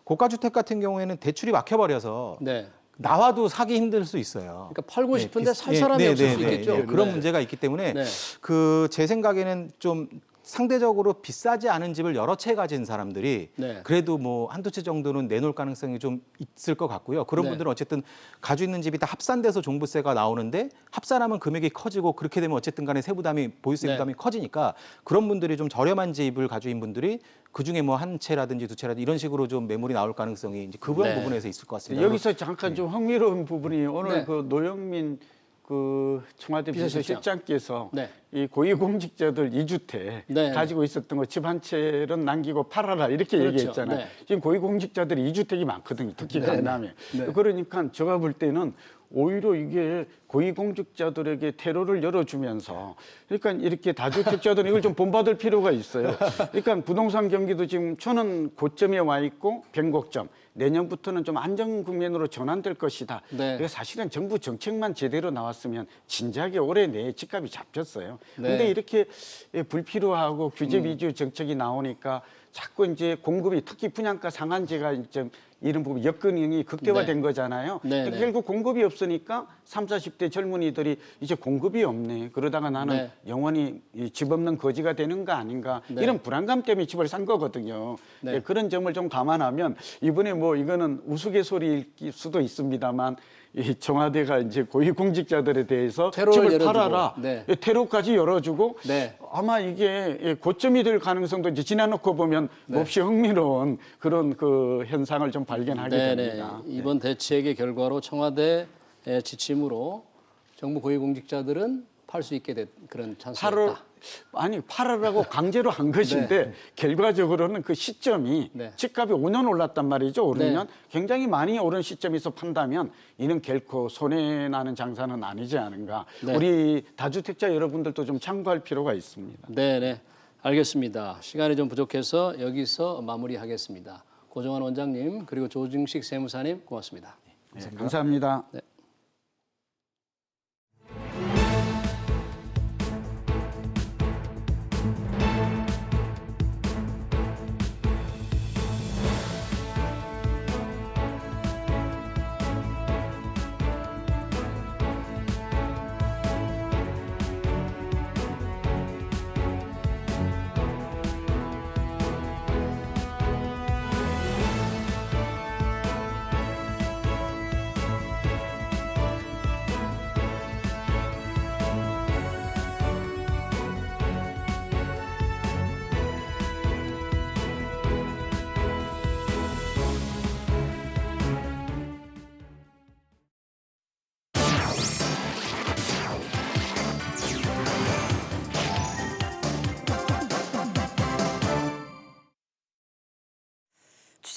고가주택 같은 경우에는 대출이 막혀버려서 네. 나와도 사기 힘들 수 있어요. 그러니까 팔고 싶은데 살 사람이 네, 없을 네, 수 네, 있겠죠. 네. 그런 네. 문제가 있기 때문에 네. 그 제 생각에는 좀 상대적으로 비싸지 않은 집을 여러 채 가진 사람들이 네. 그래도 뭐 한두 채 정도는 내놓을 가능성이 좀 있을 것 같고요. 그런 네. 분들은 어쨌든 가지고 있는 집이 다 합산돼서 종부세가 나오는데 합산하면 금액이 커지고 그렇게 되면 어쨌든 간에 세부담이 보유세 네. 부담이 커지니까 그런 분들이 좀 저렴한 집을 가지고 있는 분들이 그중에 뭐 한 채라든지 두 채라든지 이런 식으로 좀 매물이 나올 가능성이 이제 그 네. 부분에서 있을 것 같습니다. 여기서 잠깐 좀 흥미로운 부분이 오늘 네. 그 노영민 그 청와대 비서실장. 비서실장께서 네. 이 고위공직자들 2주택 네. 가지고 있었던 거 집 한 채는 남기고 팔아라 이렇게 그렇죠. 얘기했잖아요. 네. 지금 고위공직자들이 2주택이 많거든요. 특히 네. 강남에. 네. 그러니까 제가 볼 때는 오히려 이게 고위공직자들에게 퇴로를 열어주면서 그러니까 이렇게 다주택자들은 이걸 좀 본받을 필요가 있어요. 그러니까 부동산 경기도 지금 저는 고점에 와 있고 변곡점. 내년부터는 좀 안정 국면으로 전환될 것이다. 네. 그래서 사실은 정부 정책만 제대로 나왔으면 진작에 올해 내에 집값이 잡혔어요. 네. 근데 이렇게 불필요하고 규제 위주 정책이 나오니까 자꾸 이제 공급이 특히 분양가 상한제가 이제 이런 부분 역근형이 극대화된 네. 거잖아요. 네, 그러니까 네. 결국 공급이 없으니까 30, 40대 젊은이들이 이제 공급이 없네. 그러다가 나는 네. 영원히 이 집 없는 거지가 되는 거 아닌가. 네. 이런 불안감 때문에 집을 산 거거든요. 네. 예, 그런 점을 좀 감안하면 이번에 뭐 이거는 우스갯소리일 수도 있습니다만 이 청와대가 이제 고위공직자들에 대해서 퇴로를 집을 열어주고. 팔아라. 네. 예, 퇴로까지 열어주고 네. 아마 이게 고점이 될 가능성도 이제 지나놓고 보면 몹시 흥미로운 그런 그 현상을 좀 발견하게 됩니다. 이번 대책의 결과로 청와대의 지침으로 정부 고위공직자들은 팔 수 있게 된 그런 찬스였다. 팔으라고 강제로 한 것인데 결과적으로는 그 시점이 네. 집값이 5년 올랐단 말이죠. 오르면 네. 굉장히 많이 오른 시점에서 판다면 이는 결코 손해나는 장사는 아니지 않은가. 네. 우리 다주택자 여러분들도 좀 참고할 필요가 있습니다. 네. 알겠습니다. 시간이 좀 부족해서 여기서 마무리하겠습니다. 고정환 원장님 그리고 조중식 세무사님 고맙습니다. 감사합니다. 네.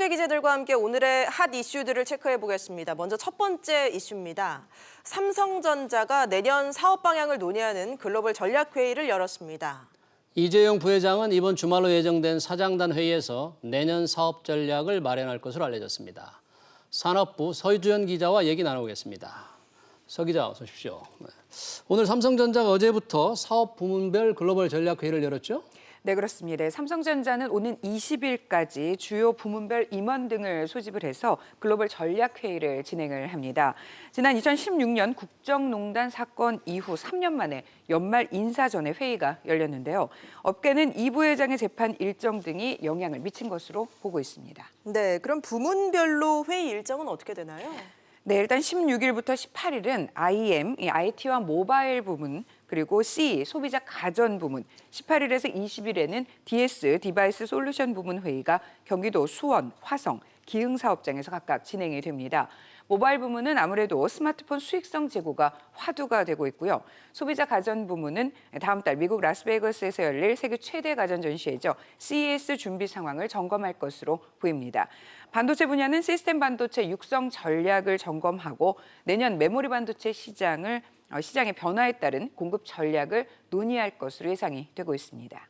취재 기자들과 함께 오늘의 핫 이슈들을 체크해 보겠습니다. 먼저 첫 번째 이슈입니다. 삼성전자가 내년 사업 방향을 논의하는 글로벌 전략회의를 열었습니다. 이재용 부회장은 이번 주말로 예정된 사장단 회의에서 내년 사업 전략을 마련할 것으로 알려졌습니다. 산업부 서주현 기자와 얘기 나누겠습니다. 서 기자 어서 오십시오. 오늘 삼성전자가 어제부터 사업 부문별 글로벌 전략회의를 열었죠? 네, 그렇습니다. 삼성전자는 오는 20일까지 주요 부문별 임원 등을 소집을 해서 글로벌 전략회의를 진행을 합니다. 지난 2016년 국정농단 사건 이후 3년 만에 연말 인사전에 회의가 열렸는데요. 업계는 이 부회장의 재판 일정 등이 영향을 미친 것으로 보고 있습니다. 네, 그럼 부문별로 회의 일정은 어떻게 되나요? 네, 일단 16일부터 18일은 IM, IT와 모바일 부문, 그리고 C, 소비자 가전 부문, 18일에서 20일에는 DS, 디바이스 솔루션 부문 회의가 경기도 수원, 화성, 기흥사업장에서 각각 진행이 됩니다. 모바일 부문은 아무래도 스마트폰 수익성 제고가 화두가 되고 있고요. 소비자 가전 부문은 다음 달 미국 라스베이거스에서 열릴 세계 최대 가전 전시회죠. CES 준비 상황을 점검할 것으로 보입니다. 반도체 분야는 시스템 반도체 육성 전략을 점검하고 내년 메모리 반도체 시장의 변화에 따른 공급 전략을 논의할 것으로 예상이 되고 있습니다.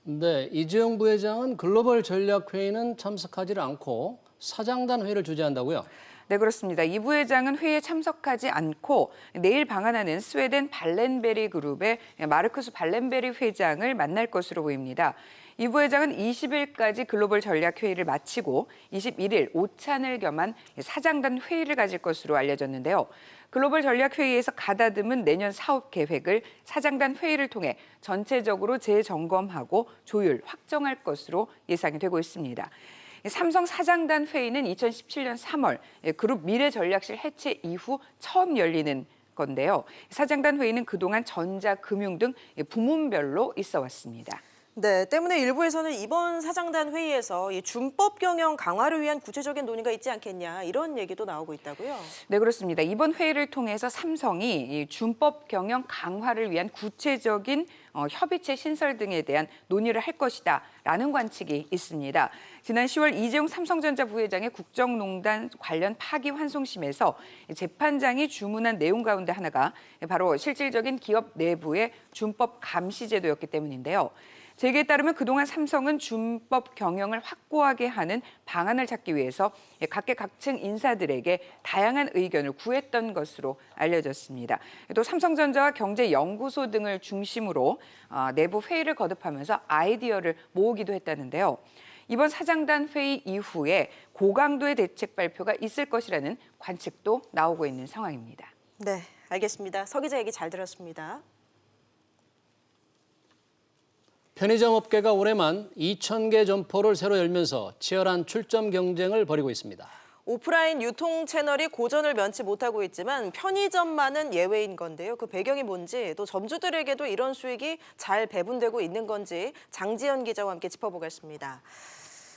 네, 이재용 부회장은 글로벌 전략회의는 참석하지 않고 사장단 회의를 주재한다고요? 네, 그렇습니다. 이 부회장은 회의에 참석하지 않고 내일 방한하는 스웨덴 발렌베리 그룹의 마르쿠스 발렌베리 회장을 만날 것으로 보입니다. 이 부회장은 20일까지 글로벌 전략회의를 마치고 21일 오찬을 겸한 사장단 회의를 가질 것으로 알려졌는데요. 글로벌 전략회의에서 가다듬은 내년 사업 계획을 사장단 회의를 통해 전체적으로 재점검하고 조율, 확정할 것으로 예상이 되고 있습니다. 삼성 사장단 회의는 2017년 3월 그룹 미래전략실 해체 이후 처음 열리는 건데요. 사장단 회의는 그동안 전자, 금융 등 부문별로 있어 왔습니다. 네, 때문에 일부에서는 이번 사장단 회의에서 이 준법 경영 강화를 위한 구체적인 논의가 있지 않겠냐 이런 얘기도 나오고 있다고요. 네, 그렇습니다. 이번 회의를 통해서 삼성이 이 준법 경영 강화를 위한 구체적인 협의체 신설 등에 대한 논의를 할 것이다라는 관측이 있습니다. 지난 10월 이재용 삼성전자 부회장의 국정농단 관련 파기환송심에서 재판장이 주문한 내용 가운데 하나가 바로 실질적인 기업 내부의 준법 감시 제도였기 때문인데요. 재계에 따르면 그동안 삼성은 준법 경영을 확고하게 하는 방안을 찾기 위해서 각계각층 인사들에게 다양한 의견을 구했던 것으로 알려졌습니다. 또 삼성전자와 경제연구소 등을 중심으로 내부 회의를 거듭하면서 아이디어를 모으기도 했다는데요. 이번 사장단 회의 이후에 고강도의 대책 발표가 있을 것이라는 관측도 나오고 있는 상황입니다. 네, 알겠습니다. 서 기자 얘기 잘 들었습니다. 편의점 업계가 올해만 2,000개 점포를 새로 열면서 치열한 출점 경쟁을 벌이고 있습니다. 오프라인 유통 채널이 고전을 면치 못하고 있지만 편의점만은 예외인 건데요. 그 배경이 뭔지 또 점주들에게도 이런 수익이 잘 배분되고 있는 건지 장지연 기자와 함께 짚어보겠습니다.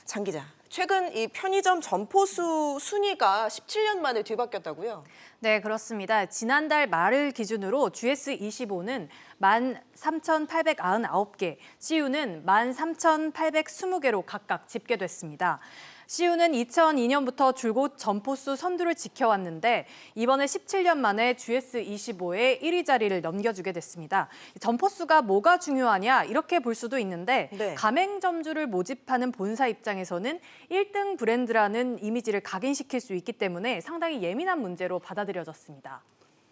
장 기자, 최근 이 편의점 점포수 순위가 17년 만에 뒤바뀌었다고요? 네, 그렇습니다. 지난달 말을 기준으로 GS25는 13,899개, CU는 13,820개로 각각 집계됐습니다. CU는 2002년부터 줄곧 점포수 선두를 지켜왔는데 이번에 17년 만에 GS25의 1위 자리를 넘겨주게 됐습니다. 점포수가 뭐가 중요하냐 이렇게 볼 수도 있는데 네. 가맹점주를 모집하는 본사 입장에서는 1등 브랜드라는 이미지를 각인시킬 수 있기 때문에 상당히 예민한 문제로 받아들여졌습니다.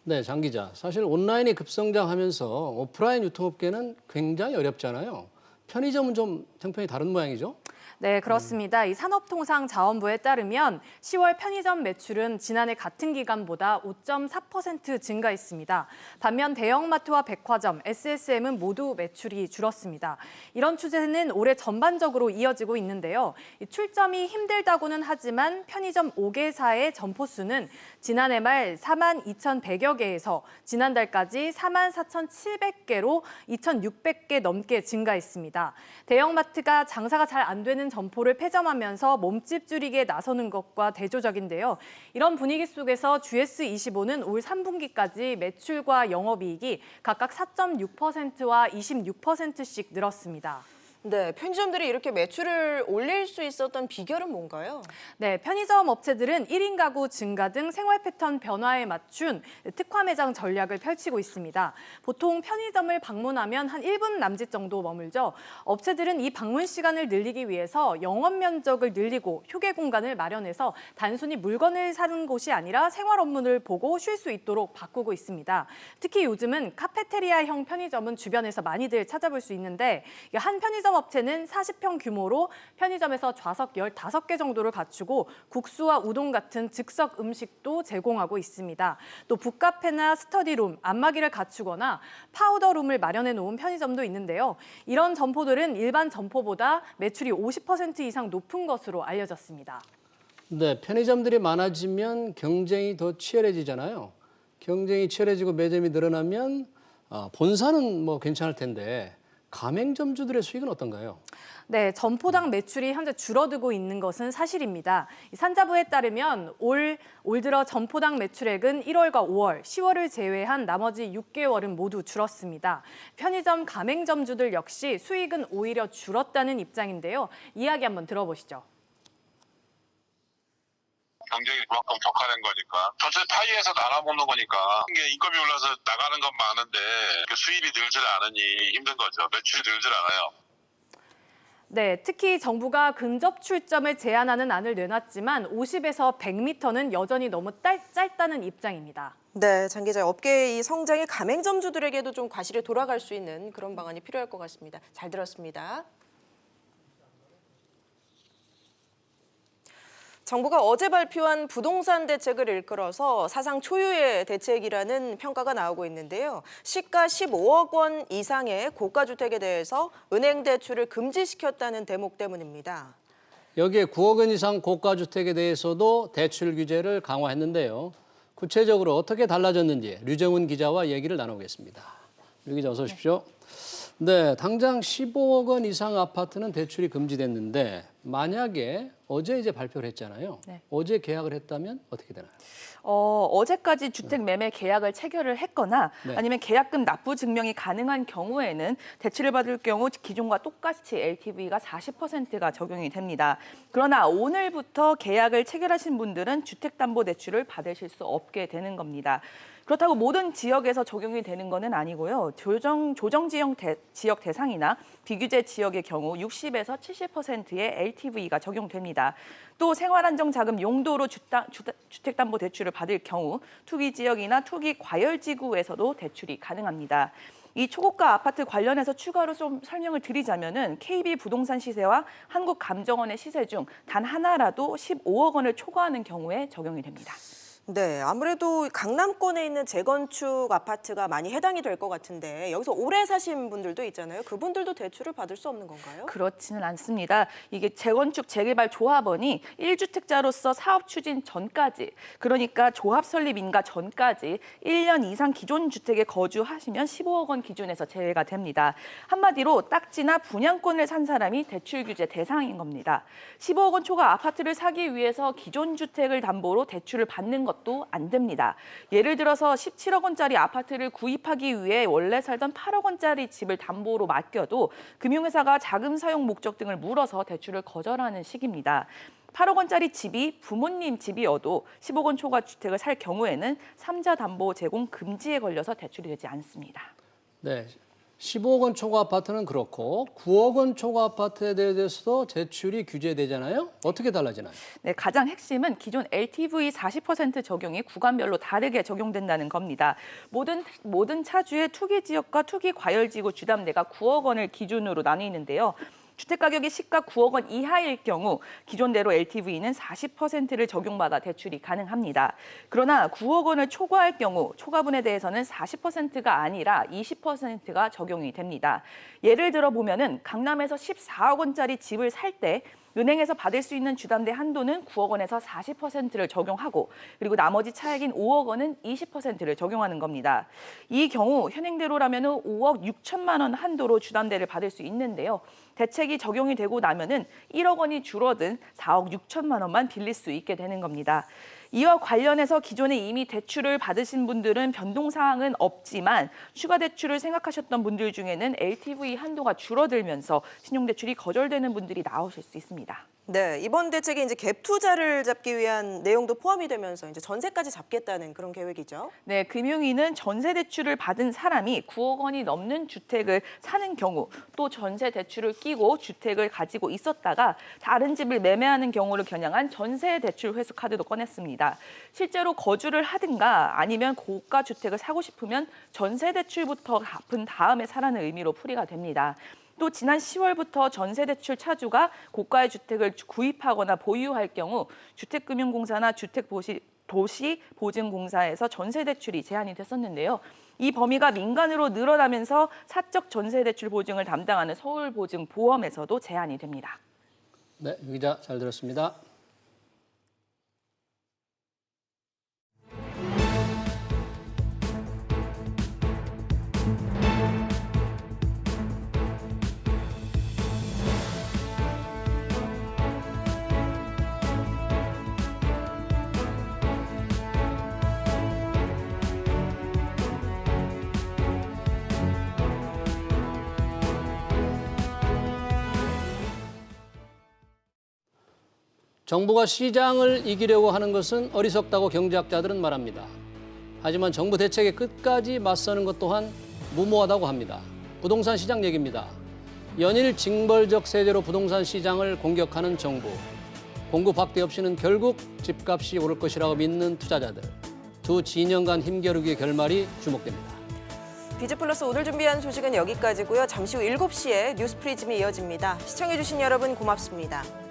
네, 장 기자. 사실 온라인이 급성장하면서 오프라인 유통업계는 굉장히 어렵잖아요. 편의점은 좀 형편이 다른 모양이죠? 네, 그렇습니다. 이 산업통상자원부에 따르면 10월 편의점 매출은 지난해 같은 기간보다 5.4% 증가했습니다. 반면 대형마트와 백화점, SSM은 모두 매출이 줄었습니다. 이런 추세는 올해 전반적으로 이어지고 있는데요. 출점이 힘들다고는 하지만 편의점 5개사의 점포 수는 지난해 말 42,100여 개에서 지난달까지 44,700개로 2,600개 넘게 증가했습니다. 대형마트가 장사가 잘 안 되는 점포를 폐점하면서 몸집 줄이기에 나서는 것과 대조적인데요. 이런 분위기 속에서 GS25는 올 3분기까지 매출과 영업이익이 각각 4.6%와 26%씩 늘었습니다. 네, 편의점들이 이렇게 매출을 올릴 수 있었던 비결은 뭔가요? 네, 편의점 업체들은 1인 가구 증가 등 생활 패턴 변화에 맞춘 특화 매장 전략을 펼치고 있습니다. 보통 편의점을 방문하면 한 1분 남짓 정도 머물죠. 업체들은 이 방문 시간을 늘리기 위해서 영업 면적을 늘리고 휴게 공간을 마련해서 단순히 물건을 사는 곳이 아니라 생활 업무를 보고 쉴 수 있도록 바꾸고 있습니다. 특히 요즘은 카페테리아형 편의점은 주변에서 많이들 찾아볼 수 있는데 한 편의점 업체는 40평 규모로 편의점에서 좌석 15개 정도를 갖추고 국수와 우동 같은 즉석 음식도 제공하고 있습니다. 또 북카페나 스터디룸, 안마기를 갖추거나 파우더룸을 마련해 놓은 편의점도 있는데요. 이런 점포들은 일반 점포보다 매출이 50% 이상 높은 것으로 알려졌습니다. 네, 편의점들이 많아지면 경쟁이 더 치열해지잖아요. 경쟁이 치열해지고 매점이 늘어나면 본사는 뭐 괜찮을 텐데 가맹점주들의 수익은 어떤가요? 네, 점포당 매출이 현재 줄어들고 있는 것은 사실입니다. 산자부에 따르면 올 들어 점포당 매출액은 1월과 5월, 10월을 제외한 나머지 6개월은 모두 줄었습니다. 편의점 가맹점주들 역시 수익은 오히려 줄었다는 입장인데요. 이야기 한번 들어보시죠. 경쟁이 그만큼 격화된 거니까 전체 파이에서 나눠먹는 거니까 이게 인건비 올라서 나가는 건 많은데 수입이 늘질 않으니 힘든 거죠. 매출이 늘질 않아요. 네, 특히 정부가 근접 출점을 제한하는 안을 내놨지만 50에서 100m는 여전히 너무 짧다는 입장입니다. 네, 장 기자, 업계의 이 성장이 가맹점주들에게도 좀 과실이 돌아갈 수 있는 그런 방안이 필요할 것 같습니다. 잘 들었습니다. 정부가 어제 발표한 부동산 대책을 일컬어서 사상 초유의 대책이라는 평가가 나오고 있는데요. 시가 15억 원 이상의 고가주택에 대해서 은행 대출을 금지시켰다는 대목 때문입니다. 여기에 9억 원 이상 고가주택에 대해서도 대출 규제를 강화했는데요. 구체적으로 어떻게 달라졌는지 류정훈 기자와 얘기를 나누겠습니다. 류 기자 어서 오십시오. 네, 당장 15억 원 이상 아파트는 대출이 금지됐는데 만약에 어제 이제 발표를 했잖아요. 네. 어제 계약을 했다면 어떻게 되나요? 어제까지 주택 매매 계약을 체결을 했거나 네. 아니면 계약금 납부 증명이 가능한 경우에는 대출을 받을 경우 기존과 똑같이 LTV가 40%가 적용이 됩니다. 그러나 오늘부터 계약을 체결하신 분들은 주택담보대출을 받으실 수 없게 되는 겁니다. 그렇다고 모든 지역에서 적용이 되는 것은 아니고요. 조정 지역 대상이나 비규제 지역의 경우 60에서 70%의 LTV가 적용됩니다. 또 생활안정자금 용도로 주택담보대출을 받을 경우 투기 지역이나 투기 과열지구에서도 대출이 가능합니다. 이 초고가 아파트 관련해서 추가로 좀 설명을 드리자면은 KB 부동산 시세와 한국감정원의 시세 중 단 하나라도 15억 원을 초과하는 경우에 적용이 됩니다. 네, 아무래도 강남권에 있는 재건축 아파트가 많이 해당이 될 것 같은데 여기서 오래 사신 분들도 있잖아요. 그분들도 대출을 받을 수 없는 건가요? 그렇지는 않습니다. 이게 재건축 재개발 조합원이 1주택자로서 사업 추진 전까지, 그러니까 조합 설립 인가 전까지 1년 이상 기존 주택에 거주하시면 15억 원 기준에서 제외가 됩니다. 한마디로 딱지나 분양권을 산 사람이 대출 규제 대상인 겁니다. 15억 원 초과 아파트를 사기 위해서 기존 주택을 담보로 대출을 받는 것도 안 됩니다. 예를 들어서 17억 원짜리 아파트를 구입하기 위해 원래 살던 8억 원짜리 집을 담보로 맡겨도 금융회사가 자금 사용 목적 등을 물어서 대출을 거절하는 식입니다. 8억 원짜리 집이 부모님 집이어도 15억 원 초과 주택을 살 경우에는 3자 담보 제공 금지에 걸려서 대출이 되지 않습니다. 네, 15억 원 초과 아파트는 그렇고 9억 원 초과 아파트에 대해서도 대출이 규제되잖아요. 어떻게 달라지나요? 네, 가장 핵심은 기존 LTV 40% 적용이 구간별로 다르게 적용된다는 겁니다. 모든 차주의 투기 지역과 투기 과열지구 주담대가 9억 원을 기준으로 나뉘는데요. 주택가격이 시가 9억 원 이하일 경우 기존대로 LTV는 40%를 적용받아 대출이 가능합니다. 그러나 9억 원을 초과할 경우 초과분에 대해서는 40%가 아니라 20%가 적용이 됩니다. 예를 들어 보면은 강남에서 14억 원짜리 집을 살 때 은행에서 받을 수 있는 주담대 한도는 9억 원에서 40%를 적용하고 그리고 나머지 차액인 5억 원은 20%를 적용하는 겁니다. 이 경우 현행대로라면 5억 6천만 원 한도로 주담대를 받을 수 있는데요. 대책이 적용이 되고 나면은 1억 원이 줄어든 4억 6천만 원만 빌릴 수 있게 되는 겁니다. 이와 관련해서 기존에 이미 대출을 받으신 분들은 변동사항은 없지만 추가 대출을 생각하셨던 분들 중에는 LTV 한도가 줄어들면서 신용대출이 거절되는 분들이 나오실 수 있습니다. 네, 이번 대책에 이제 갭 투자를 잡기 위한 내용도 포함이 되면서 이제 전세까지 잡겠다는 그런 계획이죠. 네, 금융위는 전세 대출을 받은 사람이 9억 원이 넘는 주택을 사는 경우, 또 전세 대출을 끼고 주택을 가지고 있었다가 다른 집을 매매하는 경우를 겨냥한 전세 대출 회수 카드도 꺼냈습니다. 실제로 거주를 하든가 아니면 고가 주택을 사고 싶으면 전세 대출부터 갚은 다음에 사라는 의미로 풀이가 됩니다. 또 지난 10월부터 전세대출 차주가 고가의 주택을 구입하거나 보유할 경우 주택금융공사나 도시보증공사에서 전세대출이 제한이 됐었는데요. 이 범위가 민간으로 늘어나면서 사적 전세대출 보증을 담당하는 서울보증보험에서도 제한이 됩니다. 네, 유 기자 잘 들었습니다. 정부가 시장을 이기려고 하는 것은 어리석다고 경제학자들은 말합니다. 하지만 정부 대책에 끝까지 맞서는 것 또한 무모하다고 합니다. 부동산 시장 얘기입니다. 연일 징벌적 세제로 부동산 시장을 공격하는 정부. 공급 확대 없이는 결국 집값이 오를 것이라고 믿는 투자자들. 두 진영 간 힘겨루기의 결말이 주목됩니다. 비즈플러스 오늘 준비한 소식은 여기까지고요. 잠시 후 7시에 뉴스 프리즘이 이어집니다. 시청해주신 여러분 고맙습니다.